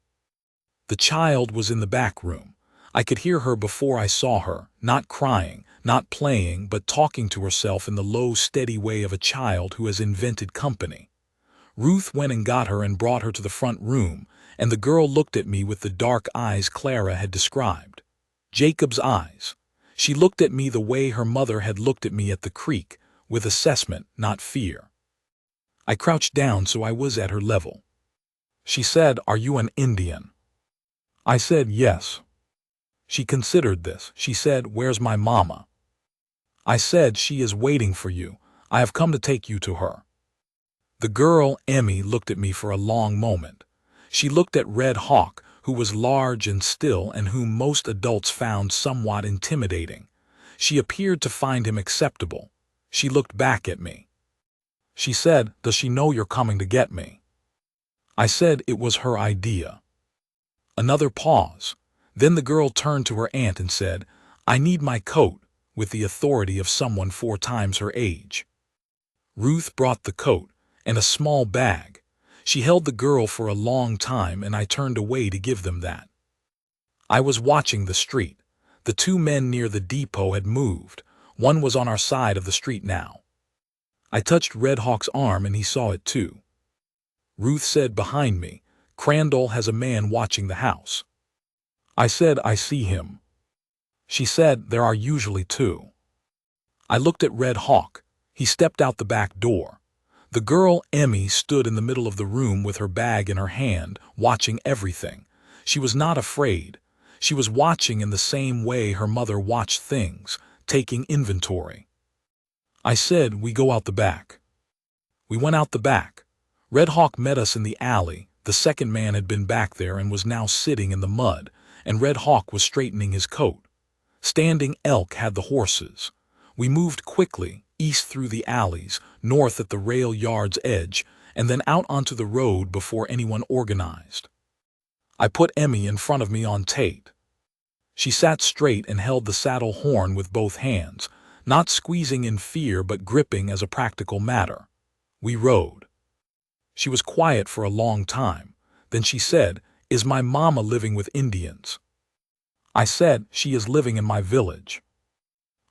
The child was in the back room. I could hear her before I saw her, not crying, not playing, but talking to herself in the low, steady way of a child who has invented company. Ruth went and got her and brought her to the front room, and the girl looked at me with the dark eyes Clara had described. Jacob's eyes. She looked at me the way her mother had looked at me at the creek, with assessment, not fear. I crouched down so I was at her level. She said, "Are you an Indian?" I said, "Yes." She considered this. She said, "Where's my mama?" I said, "She is waiting for you. I have come to take you to her." The girl, Emmy, looked at me for a long moment. She looked at Red Hawk, who was large and still and whom most adults found somewhat intimidating. She appeared to find him acceptable. She looked back at me. She said, "Does she know you're coming to get me?" I said it was her idea. Another pause. Then the girl turned to her aunt and said, "I need my coat," with the authority of someone 4 times her age. Ruth brought the coat and a small bag. She held the girl for a long time, and I turned away to give them that. I was watching the street. The 2 men near the depot had moved. One was on our side of the street now. I touched Red Hawk's arm and he saw it too. Ruth said behind me, "Crandall has a man watching the house." I said, "I see him." She said, "There are usually 2. I looked at Red Hawk. He stepped out the back door. The girl, Emmy, stood in the middle of the room with her bag in her hand, watching everything. She was not afraid. She was watching in the same way her mother watched things, taking inventory. I said, "We go out the back." We went out the back. Red Hawk met us in the alley. The second man had been back there and was now sitting in the mud, and Red Hawk was straightening his coat. Standing Elk had the horses. We moved quickly, east through the alleys, north at the rail yard's edge, and then out onto the road before anyone organized. I put Emmy in front of me on Tate. She sat straight and held the saddle horn with both hands, not squeezing in fear but gripping as a practical matter. We rode. She was quiet for a long time. Then she said, "Is my mama living with Indians?" I said, "She is living in my village."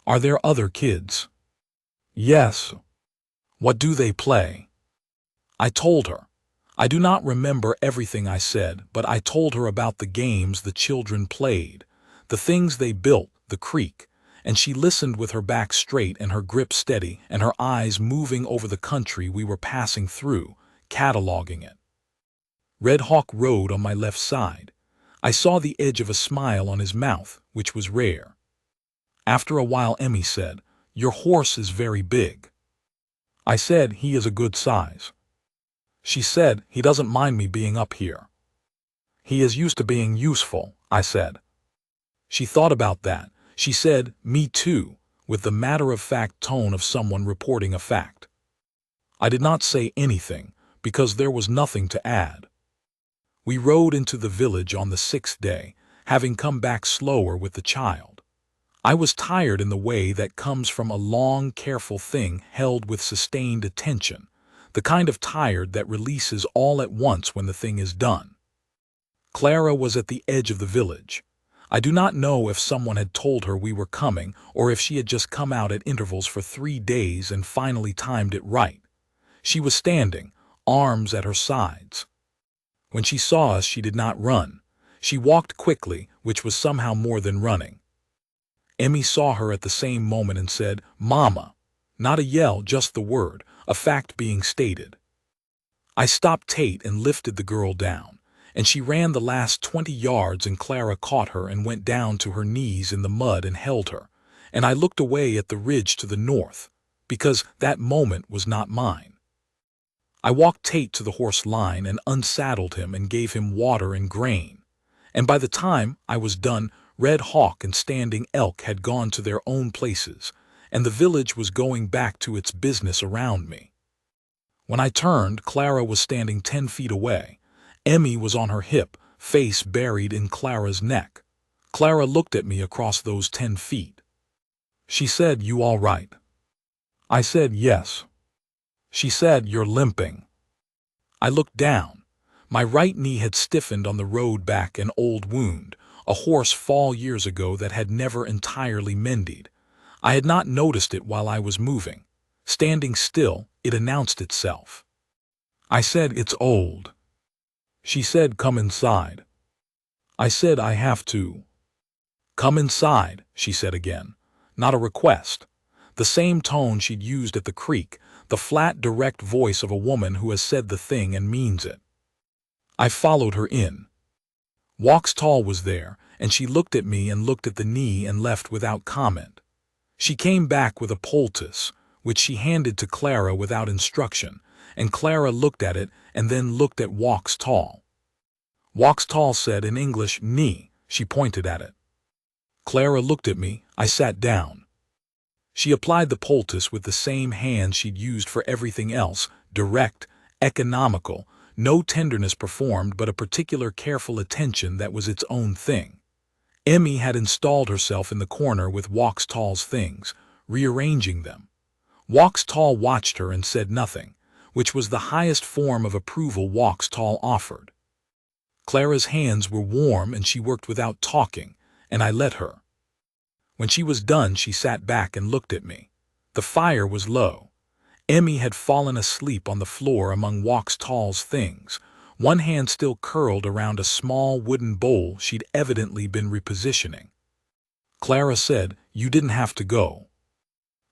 "Are there other kids?" "Yes." "What do they play?" I told her. I do not remember everything I said, but I told her about the games the children played, the things they built, the creek, and she listened with her back straight and her grip steady and her eyes moving over the country we were passing through, cataloging it. Red Hawk rode on my left side. I saw the edge of a smile on his mouth, which was rare. After a while Emmy said, "Your horse is very big." I said, "He is a good size." She said, "He doesn't mind me being up here." "He is used to being useful," I said. She thought about that. She said, "Me too," with the matter-of-fact tone of someone reporting a fact. I did not say anything, because there was nothing to add. We rode into the village on the 6th day, having come back slower with the child. I was tired in the way that comes from a long, careful thing held with sustained attention, the kind of tired that releases all at once when the thing is done. Clara was at the edge of the village. I do not know if someone had told her we were coming or if she had just come out at intervals for 3 days and finally timed it right. She was standing, arms at her sides. When she saw us, she did not run. She walked quickly, which was somehow more than running. Emmy saw her at the same moment and said, "Mama." Not a yell, just the word, a fact being stated. I stopped Tate and lifted the girl down, and she ran the last 20 yards and Clara caught her and went down to her knees in the mud and held her, and I looked away at the ridge to the north, because that moment was not mine. I walked Tate to the horse line and unsaddled him and gave him water and grain, and by the time I was done, Red Hawk and Standing Elk had gone to their own places, and the village was going back to its business around me. When I turned, Clara was standing 10 feet away. Emmy was on her hip, face buried in Clara's neck. Clara looked at me across those 10 feet. She said, "You all right?" I said, "Yes." She said, "You're limping." I looked down. My right knee had stiffened on the road back, an old wound, a horse fall years ago that had never entirely mended. I had not noticed it while I was moving. Standing still, it announced itself. I said, "It's old." She said, "Come inside." I said, "I have to." "Come inside," she said again. Not a request. The same tone she'd used at the creek, the flat, direct voice of a woman who has said the thing and means it. I followed her in. Walks Tall was there, and she looked at me and looked at the knee and left without comment. She came back with a poultice, which she handed to Clara without instruction, and Clara looked at it and then looked at Walks Tall. Walks Tall said in English, "Knee." She pointed at it. Clara looked at me. I sat down. She applied the poultice with the same hand she'd used for everything else, direct, economical, no tenderness performed but a particular careful attention that was its own thing. Emmy had installed herself in the corner with Walks Tall's things, rearranging them. Walks Tall watched her and said nothing, which was the highest form of approval Walks Tall offered. Clara's hands were warm and she worked without talking, and I let her. When she was done, she sat back and looked at me. The fire was low. Emmy had fallen asleep on the floor among Walks Tall's things, one hand still curled around a small wooden bowl she'd evidently been repositioning. Clara said, "You didn't have to go."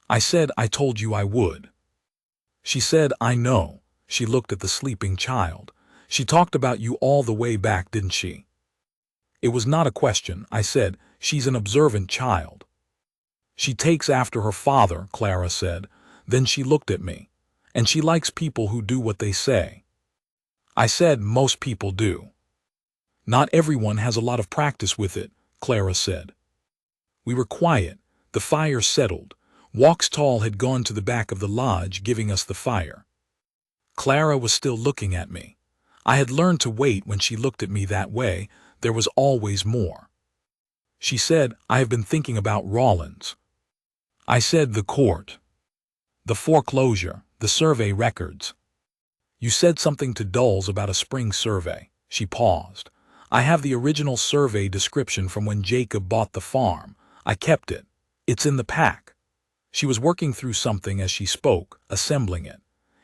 I said, "I told you I would." She said, "I know." She looked at the sleeping child. "She talked about you all the way back, didn't she?" It was not a question. I said, "She's an observant child." "She takes after her father," Clara said. Then she looked at me. "And she likes people who do what they say." I said, "Most people do." "Not everyone has a lot of practice with it," Clara said. We were quiet. The fire settled. Walks Tall had gone to the back of the lodge, giving us the fire. Clara was still looking at me. I had learned to wait when she looked at me that way. There was always more. She said, "I have been thinking about Rawlins." I said, "The court, the foreclosure, the survey records." "You said something to Dulles about a spring survey." She paused. "I have the original survey description from when Jacob bought the farm. I kept it. It's in the pack." She was working through something as she spoke, assembling it.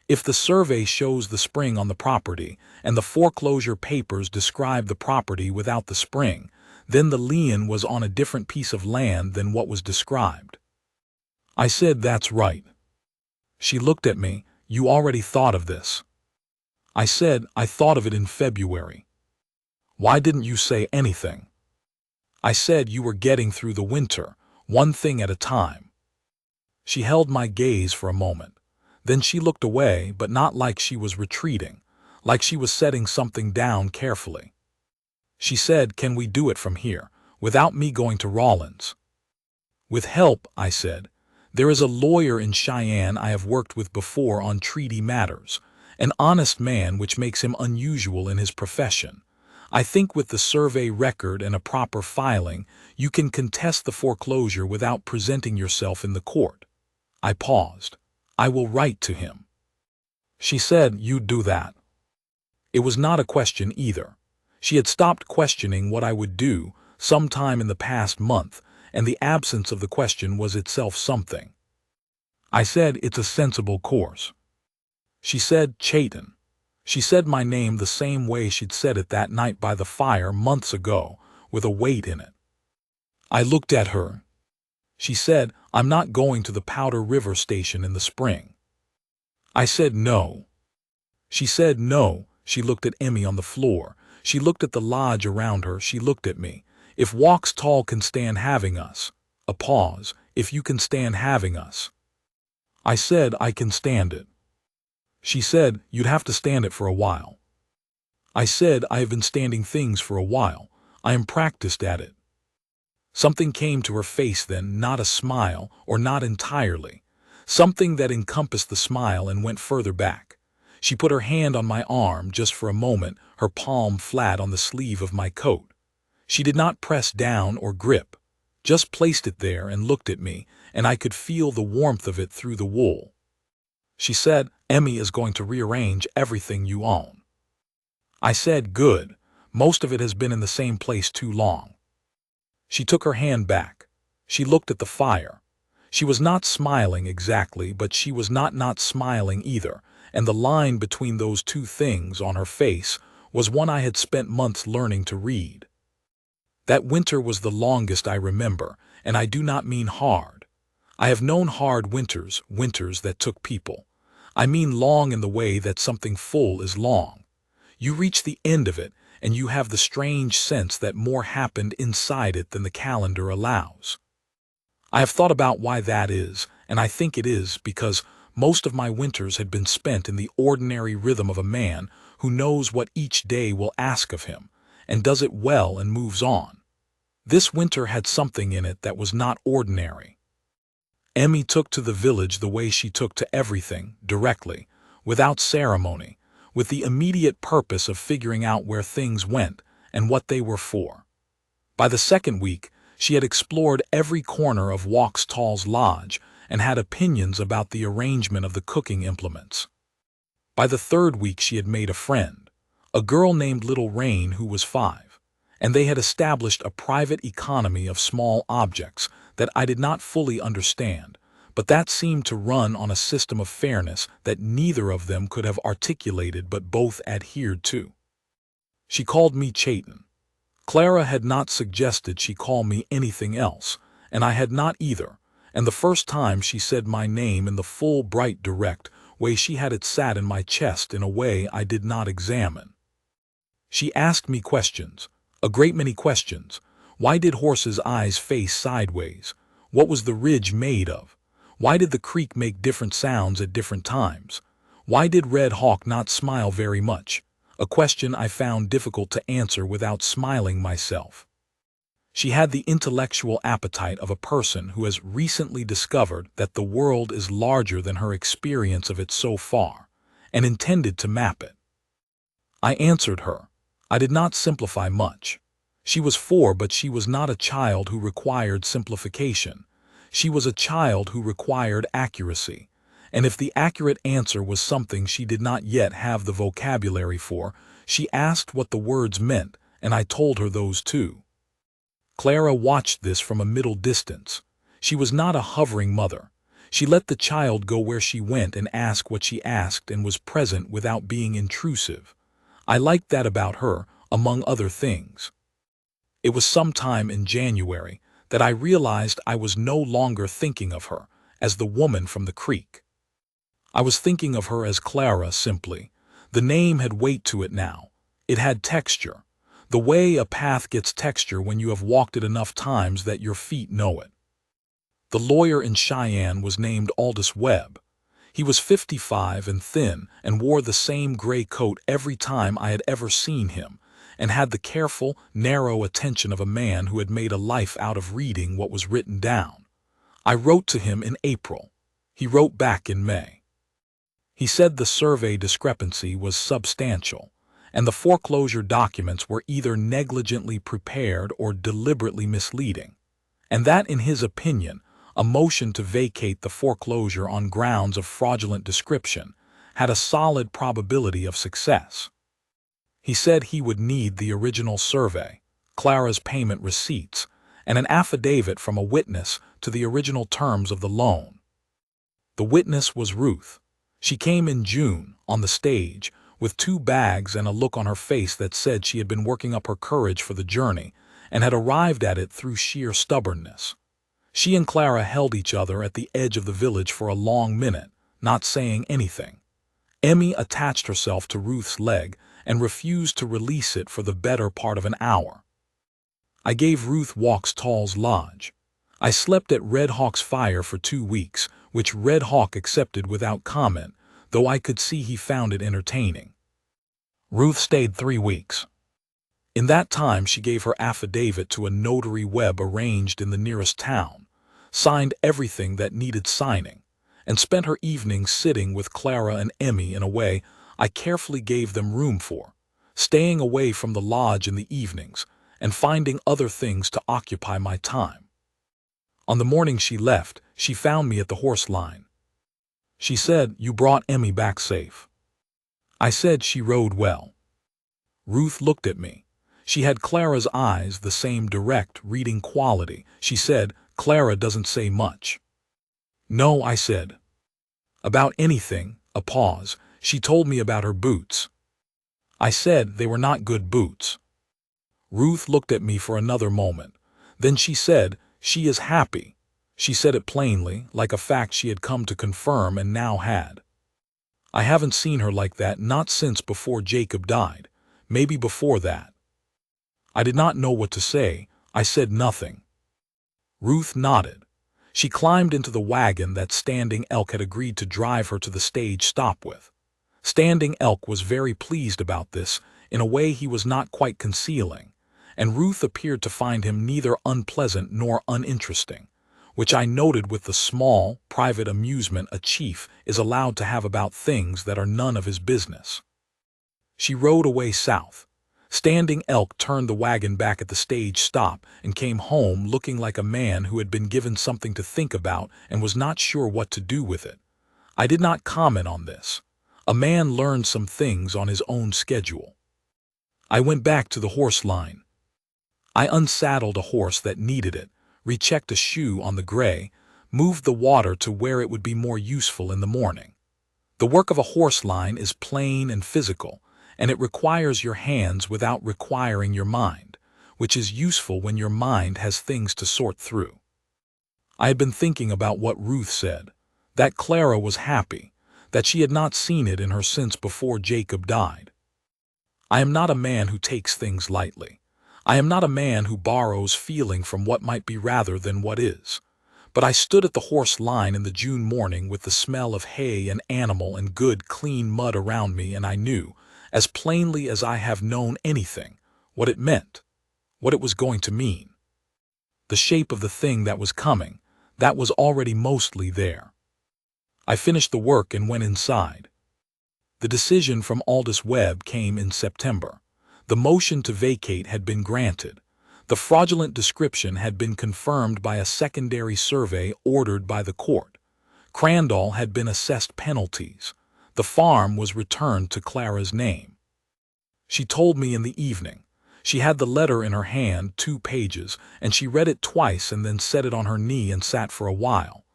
"If the survey shows the spring on the property, and the foreclosure papers describe the property without the spring, then the lien was on a different piece of land than what was described." I said, "That's right." She looked at me. "You already thought of this?" I said, "I thought of it in February." "Why didn't you say anything?" I said, "You were getting through the winter, one thing at a time." She held my gaze for a moment. Then she looked away, but not like she was retreating, like she was setting something down carefully. She said, "Can we do it from here, without me going to Rawlins?" "With help," I said. "There is a lawyer in Cheyenne I have worked with before on treaty matters, an honest man, which makes him unusual in his profession. I think with the survey record and a proper filing, you can contest the foreclosure without presenting yourself in the court." I paused. "I will write to him." She said, "You'd do that?" It was not a question either. She had stopped questioning what I would do sometime in the past month, and the absence of the question was itself something. I said, "It's a sensible course." She said, "Chayton." She said my name the same way she'd said it that night by the fire months ago, with a weight in it. I looked at her. She said, "I'm not going to the Powder River station in the spring." I said, "No." She said, "No." She looked at Emmy on the floor. She looked at the lodge around her. She looked at me. "If Walks Tall can stand having us." A pause. "If you can stand having us." I said, "I can stand it." She said, "You'd have to stand it for a while." I said, "I have been standing things for a while. I am practiced at it." Something came to her face then, not a smile, or not entirely. Something that encompassed the smile and went further back. She put her hand on my arm just for a moment, her palm flat on the sleeve of my coat. She did not press down or grip, just placed it there and looked at me, and I could feel the warmth of it through the wool. She said, "Emmy is going to rearrange everything you own." I said, "Good. Most of it has been in the same place too long." She took her hand back. She looked at the fire. She was not smiling exactly, but she was not smiling either, and the line between those two things on her face was one I had spent months learning to read. That winter was the longest I remember, and I do not mean hard. I have known hard winters, winters that took people. I mean long in the way that something full is long. You reach the end of it, and you have the strange sense that more happened inside it than the calendar allows. I have thought about why that is, and I think it is because most of my winters had been spent in the ordinary rhythm of a man who knows what each day will ask of him, and does it well and moves on. This winter had something in it that was not ordinary. Emmy took to the village the way she took to everything, directly, without ceremony, with the immediate purpose of figuring out where things went and what they were for. By the second week, she had explored every corner of Waxtall's lodge and had opinions about the arrangement of the cooking implements. By the third week she had made a friend, a girl named Little Rain who was 5, and they had established a private economy of small objects that I did not fully understand, but that seemed to run on a system of fairness that neither of them could have articulated but both adhered to. She called me Chayton. Clara had not suggested she call me anything else, and I had not either, and the first time she said my name in the full, bright, direct way she had it sat in my chest in a way I did not examine. She asked me questions, a great many questions. Why did horses' eyes face sideways? What was the ridge made of? Why did the creek make different sounds at different times? Why did Red Hawk not smile very much? A question I found difficult to answer without smiling myself. She had the intellectual appetite of a person who has recently discovered that the world is larger than her experience of it so far, and intended to map it. I answered her. I did not simplify much. She was 4, but she was not a child who required simplification. She was a child who required accuracy. And if the accurate answer was something she did not yet have the vocabulary for, she asked what the words meant, and I told her those too. Clara watched this from a middle distance. She was not a hovering mother. She let the child go where she went and ask what she asked and was present without being intrusive. I liked that about her, among other things. It was sometime in January that I realized I was no longer thinking of her as the woman from the creek. I was thinking of her as Clara simply. The name had weight to it now. It had texture. The way a path gets texture when you have walked it enough times that your feet know it. The lawyer in Cheyenne was named Aldous Webb. He was 55 and thin and wore the same gray coat every time I had ever seen him, and had the careful, narrow attention of a man who had made a life out of reading what was written down. I wrote to him in April. He wrote back in May. He said the survey discrepancy was substantial, and the foreclosure documents were either negligently prepared or deliberately misleading, and that, in his opinion, a motion to vacate the foreclosure on grounds of fraudulent description had a solid probability of success. He said he would need the original survey, Clara's payment receipts, and an affidavit from a witness to the original terms of the loan. The witness was Ruth. She came in June, on the stage, with 2 bags and a look on her face that said she had been working up her courage for the journey and had arrived at it through sheer stubbornness. She and Clara held each other at the edge of the village for a long minute, not saying anything. Emmy attached herself to Ruth's leg and refused to release it for the better part of an hour. I gave Ruth Waxtall's lodge. I slept at Red Hawk's fire for 2 weeks, which Red Hawk accepted without comment, though I could see he found it entertaining. Ruth stayed 3 weeks. In that time she gave her affidavit to a notary Webb arranged in the nearest town, signed everything that needed signing, and spent her evenings sitting with Clara and Emmy in a way I carefully gave them room for, staying away from the lodge in the evenings and finding other things to occupy my time. On the morning she left, she found me at the horse line. She said, "You brought Emmy back safe." I said she rode well. Ruth looked at me. She had Clara's eyes, the same direct, reading quality. She said, "Clara doesn't say much." "No," I said. "About anything," a pause. "She told me about her boots." I said they were not good boots. Ruth looked at me for another moment. Then she said, "She is happy." She said it plainly, like a fact she had come to confirm and now had. I haven't seen her like that, not since before Jacob died, maybe before that. I did not know what to say. I said nothing. Ruth nodded. She climbed into the wagon that Standing Elk had agreed to drive her to the stage stop with. Standing Elk was very pleased about this, in a way he was not quite concealing, and Ruth appeared to find him neither unpleasant nor uninteresting, which I noted with the small, private amusement a chief is allowed to have about things that are none of his business. She rode away south. Standing Elk turned the wagon back at the stage stop and came home looking like a man who had been given something to think about and was not sure what to do with it. I did not comment on this. A man learns some things on his own schedule. I went back to the horse line. I unsaddled a horse that needed it, rechecked a shoe on the gray, moved the water to where it would be more useful in the morning. The work of a horse line is plain and physical, and it requires your hands without requiring your mind, which is useful when your mind has things to sort through. I had been thinking about what Ruth said, that Clara was happy, that she had not seen it in her since before Jacob died. I am not a man who takes things lightly. I am not a man who borrows feeling from what might be rather than what is. But I stood at the horse line in the June morning with the smell of hay and animal and good, clean mud around me, and I knew, as plainly as I have known anything, what it meant, what it was going to mean. The shape of the thing that was coming, that was already mostly there. I finished the work and went inside. The decision from Aldous Webb came in September. The motion to vacate had been granted. The fraudulent description had been confirmed by a secondary survey ordered by the court. Crandall had been assessed penalties. The farm was returned to Clara's name. She told me in the evening. She had the letter in her hand, 2 pages, and she read it twice and then set it on her knee and sat for a while.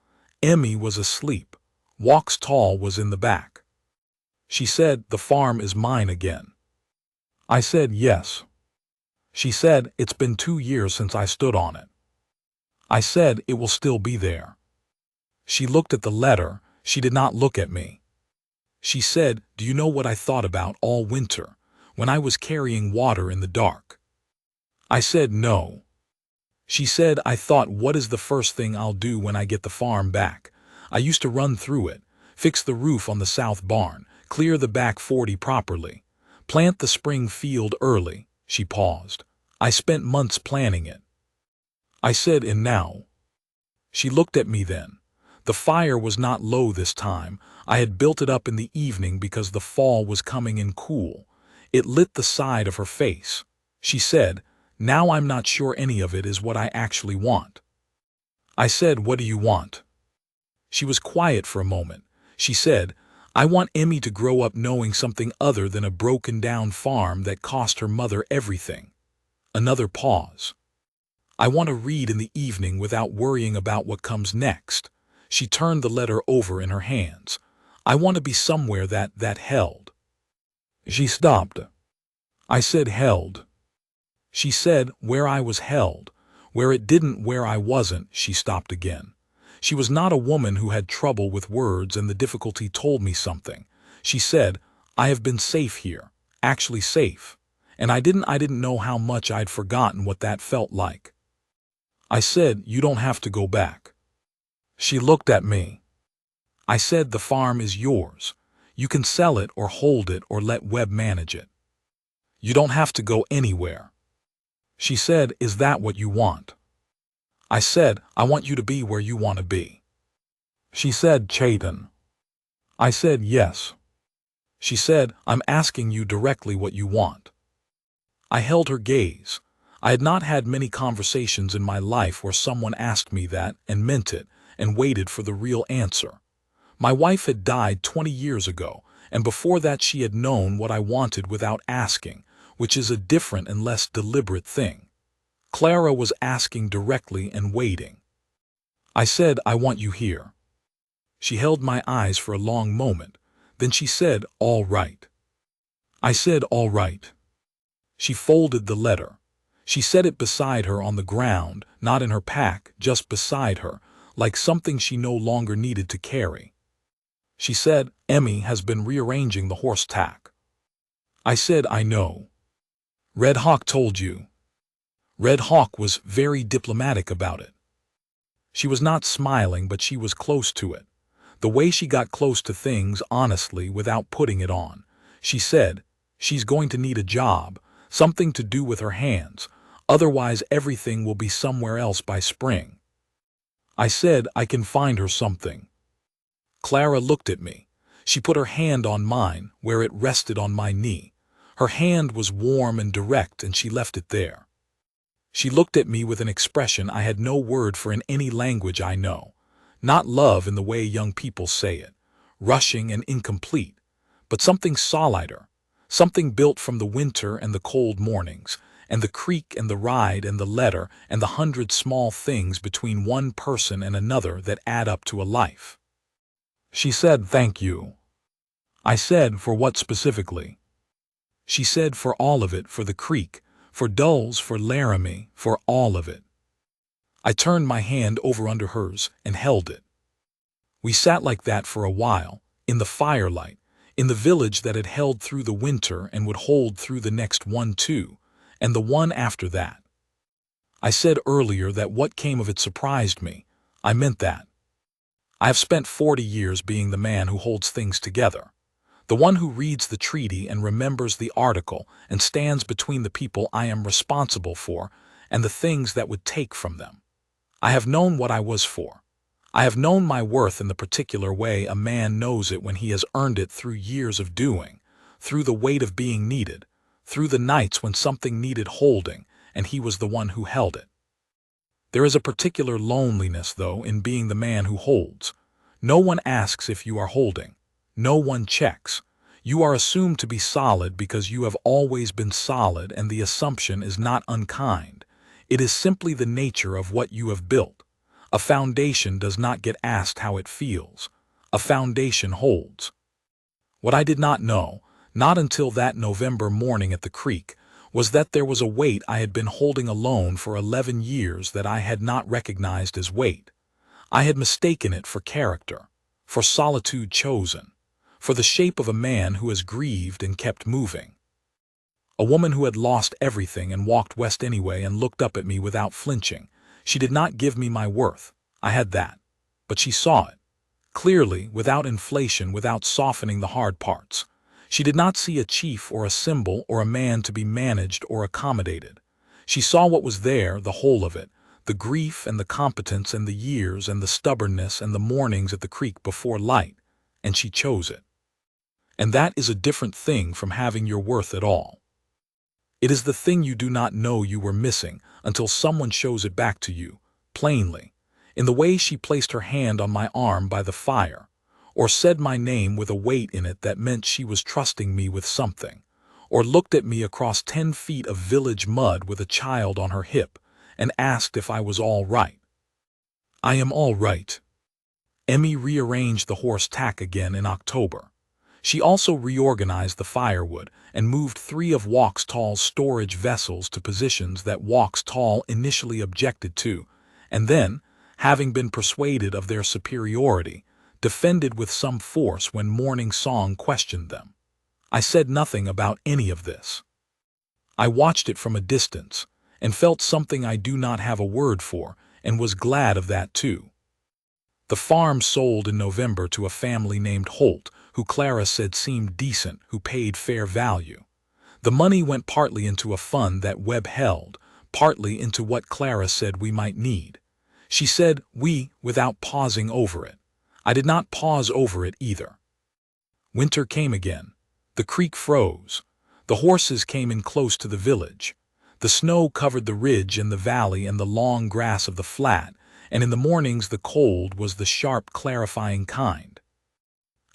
Emmy was asleep. Walks Tall was in the back. She said, "The farm is mine again." I said, "Yes." She said, "It's been 2 years since I stood on it." I said, "It will still be there." She looked at the letter. She did not look at me. She said, "Do you know what I thought about all winter, when I was carrying water in the dark?" I said, "No." She said, "I thought, what is the first thing I'll do when I get the farm back? I used to run through it, fix the roof on the south barn, clear the back 40 properly, plant the spring field early." She paused. "I spent months planning it." I said, "And now?" She looked at me then. The fire was not low this time. I had built it up in the evening because the fall was coming in cool. It lit the side of her face. She said, "Now I'm not sure any of it is what I actually want." I said, "What do you want?" She was quiet for a moment. She said, "I want Emmy to grow up knowing something other than a broken-down farm that cost her mother everything." Another pause. "I want to read in the evening without worrying about what comes next." She turned the letter over in her hands. "I want to be somewhere that held." She stopped. I said, "Held?" She said, "Where I was held. Where it didn't, where I wasn't." She stopped again. She was not a woman who had trouble with words, and the difficulty told me something. She said, "I have been safe here, actually safe. And I didn't know how much I'd forgotten what that felt like." I said, "You don't have to go back." She looked at me. I said, "The farm is yours. You can sell it or hold it or let Webb manage it. You don't have to go anywhere." She said, "Is that what you want?" I said, "I want you to be where you want to be." She said, "Chayton." I said, "Yes." She said, "I'm asking you directly what you want." I held her gaze. I had not had many conversations in my life where someone asked me that and meant it and waited for the real answer. My wife had died 20 years ago, and before that she had known what I wanted without asking, which is a different and less deliberate thing. Clara was asking directly and waiting. I said, "I want you here." She held my eyes for a long moment. Then she said, "All right." I said, "All right." She folded the letter. She set it beside her on the ground, not in her pack, just beside her, like something she no longer needed to carry. She said, "Emmy has been rearranging the horse tack." I said, "I know. Red Hawk told you." Red Hawk was very diplomatic about it. She was not smiling, but she was close to it. The way she got close to things honestly without putting it on. She said, "She's going to need a job, something to do with her hands, otherwise everything will be somewhere else by spring." I said, "I can find her something." Clara looked at me. She put her hand on mine, where it rested on my knee. Her hand was warm and direct, and she left it there. She looked at me with an expression I had no word for in any language I know. Not love in the way young people say it, rushing and incomplete, but something solider, something built from the winter and the cold mornings, and the creek and the ride and the letter and the 100 small things between one person and another that add up to a life. She said, "Thank you." I said, "For what specifically?" She said, "For all of it, for the creek, for Dulles, for Laramie, for all of it." I turned my hand over under hers and held it. We sat like that for a while, in the firelight, in the village that had held through the winter and would hold through the next one too, and the one after that. I said earlier that what came of it surprised me. I meant that. I have spent 40 years being the man who holds things together, the one who reads the treaty and remembers the article and stands between the people I am responsible for and the things that would take from them. I have known what I was for. I have known my worth in the particular way a man knows it when he has earned it through years of doing, through the weight of being needed, through the nights when something needed holding and he was the one who held it. There is a particular loneliness, though, in being the man who holds. No one asks if you are holding. No one checks. You are assumed to be solid because you have always been solid, and the assumption is not unkind. It is simply the nature of what you have built. A foundation does not get asked how it feels. A foundation holds. What I did not know, not until that November morning at the creek, was that there was a weight I had been holding alone for 11 years that I had not recognized as weight. I had mistaken it for character, for solitude chosen, for the shape of a man who has grieved and kept moving. A woman who had lost everything and walked west anyway and looked up at me without flinching. She did not give me my worth. I had that. But she saw it. Clearly, without inflation, without softening the hard parts. She did not see a chief or a symbol or a man to be managed or accommodated. She saw what was there, the whole of it, the grief and the competence and the years and the stubbornness and the mornings at the creek before light, and she chose it. And that is a different thing from having your worth at all. It is the thing you do not know you were missing until someone shows it back to you, plainly, in the way she placed her hand on my arm by the fire, or said my name with a weight in it that meant she was trusting me with something, or looked at me across 10 feet of village mud with a child on her hip and asked if I was all right. I am all right. Emmy rearranged the horse tack again in October. She also reorganized the firewood and moved 3 of Waxtall's storage vessels to positions that Waxtall initially objected to, and then, having been persuaded of their superiority, defended with some force when Morning Song questioned them. I said nothing about any of this. I watched it from a distance, and felt something I do not have a word for, and was glad of that too. The farm sold in November to a family named Holt, who Clara said seemed decent, who paid fair value. The money went partly into a fund that Webb held, partly into what Clara said we might need. She said we, without pausing over it. I did not pause over it either. Winter came again. The creek froze. The horses came in close to the village. The snow covered the ridge and the valley and the long grass of the flat, and in the mornings the cold was the sharp, clarifying kind.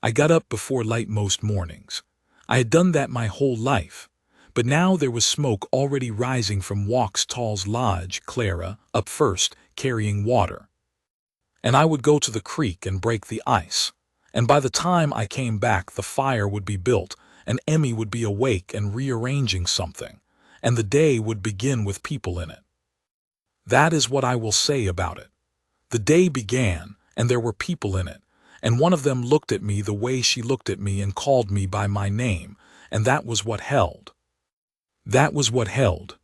I got up before light most mornings. I had done that my whole life, but now there was smoke already rising from Waxtall's lodge, Clara, up first, carrying water. And I would go to the creek and break the ice, and by the time I came back the fire would be built, and Emmy would be awake and rearranging something, and the day would begin with people in it. That is what I will say about it. The day began, and there were people in it, and one of them looked at me the way she looked at me and called me by my name, and that was what held. That was what held.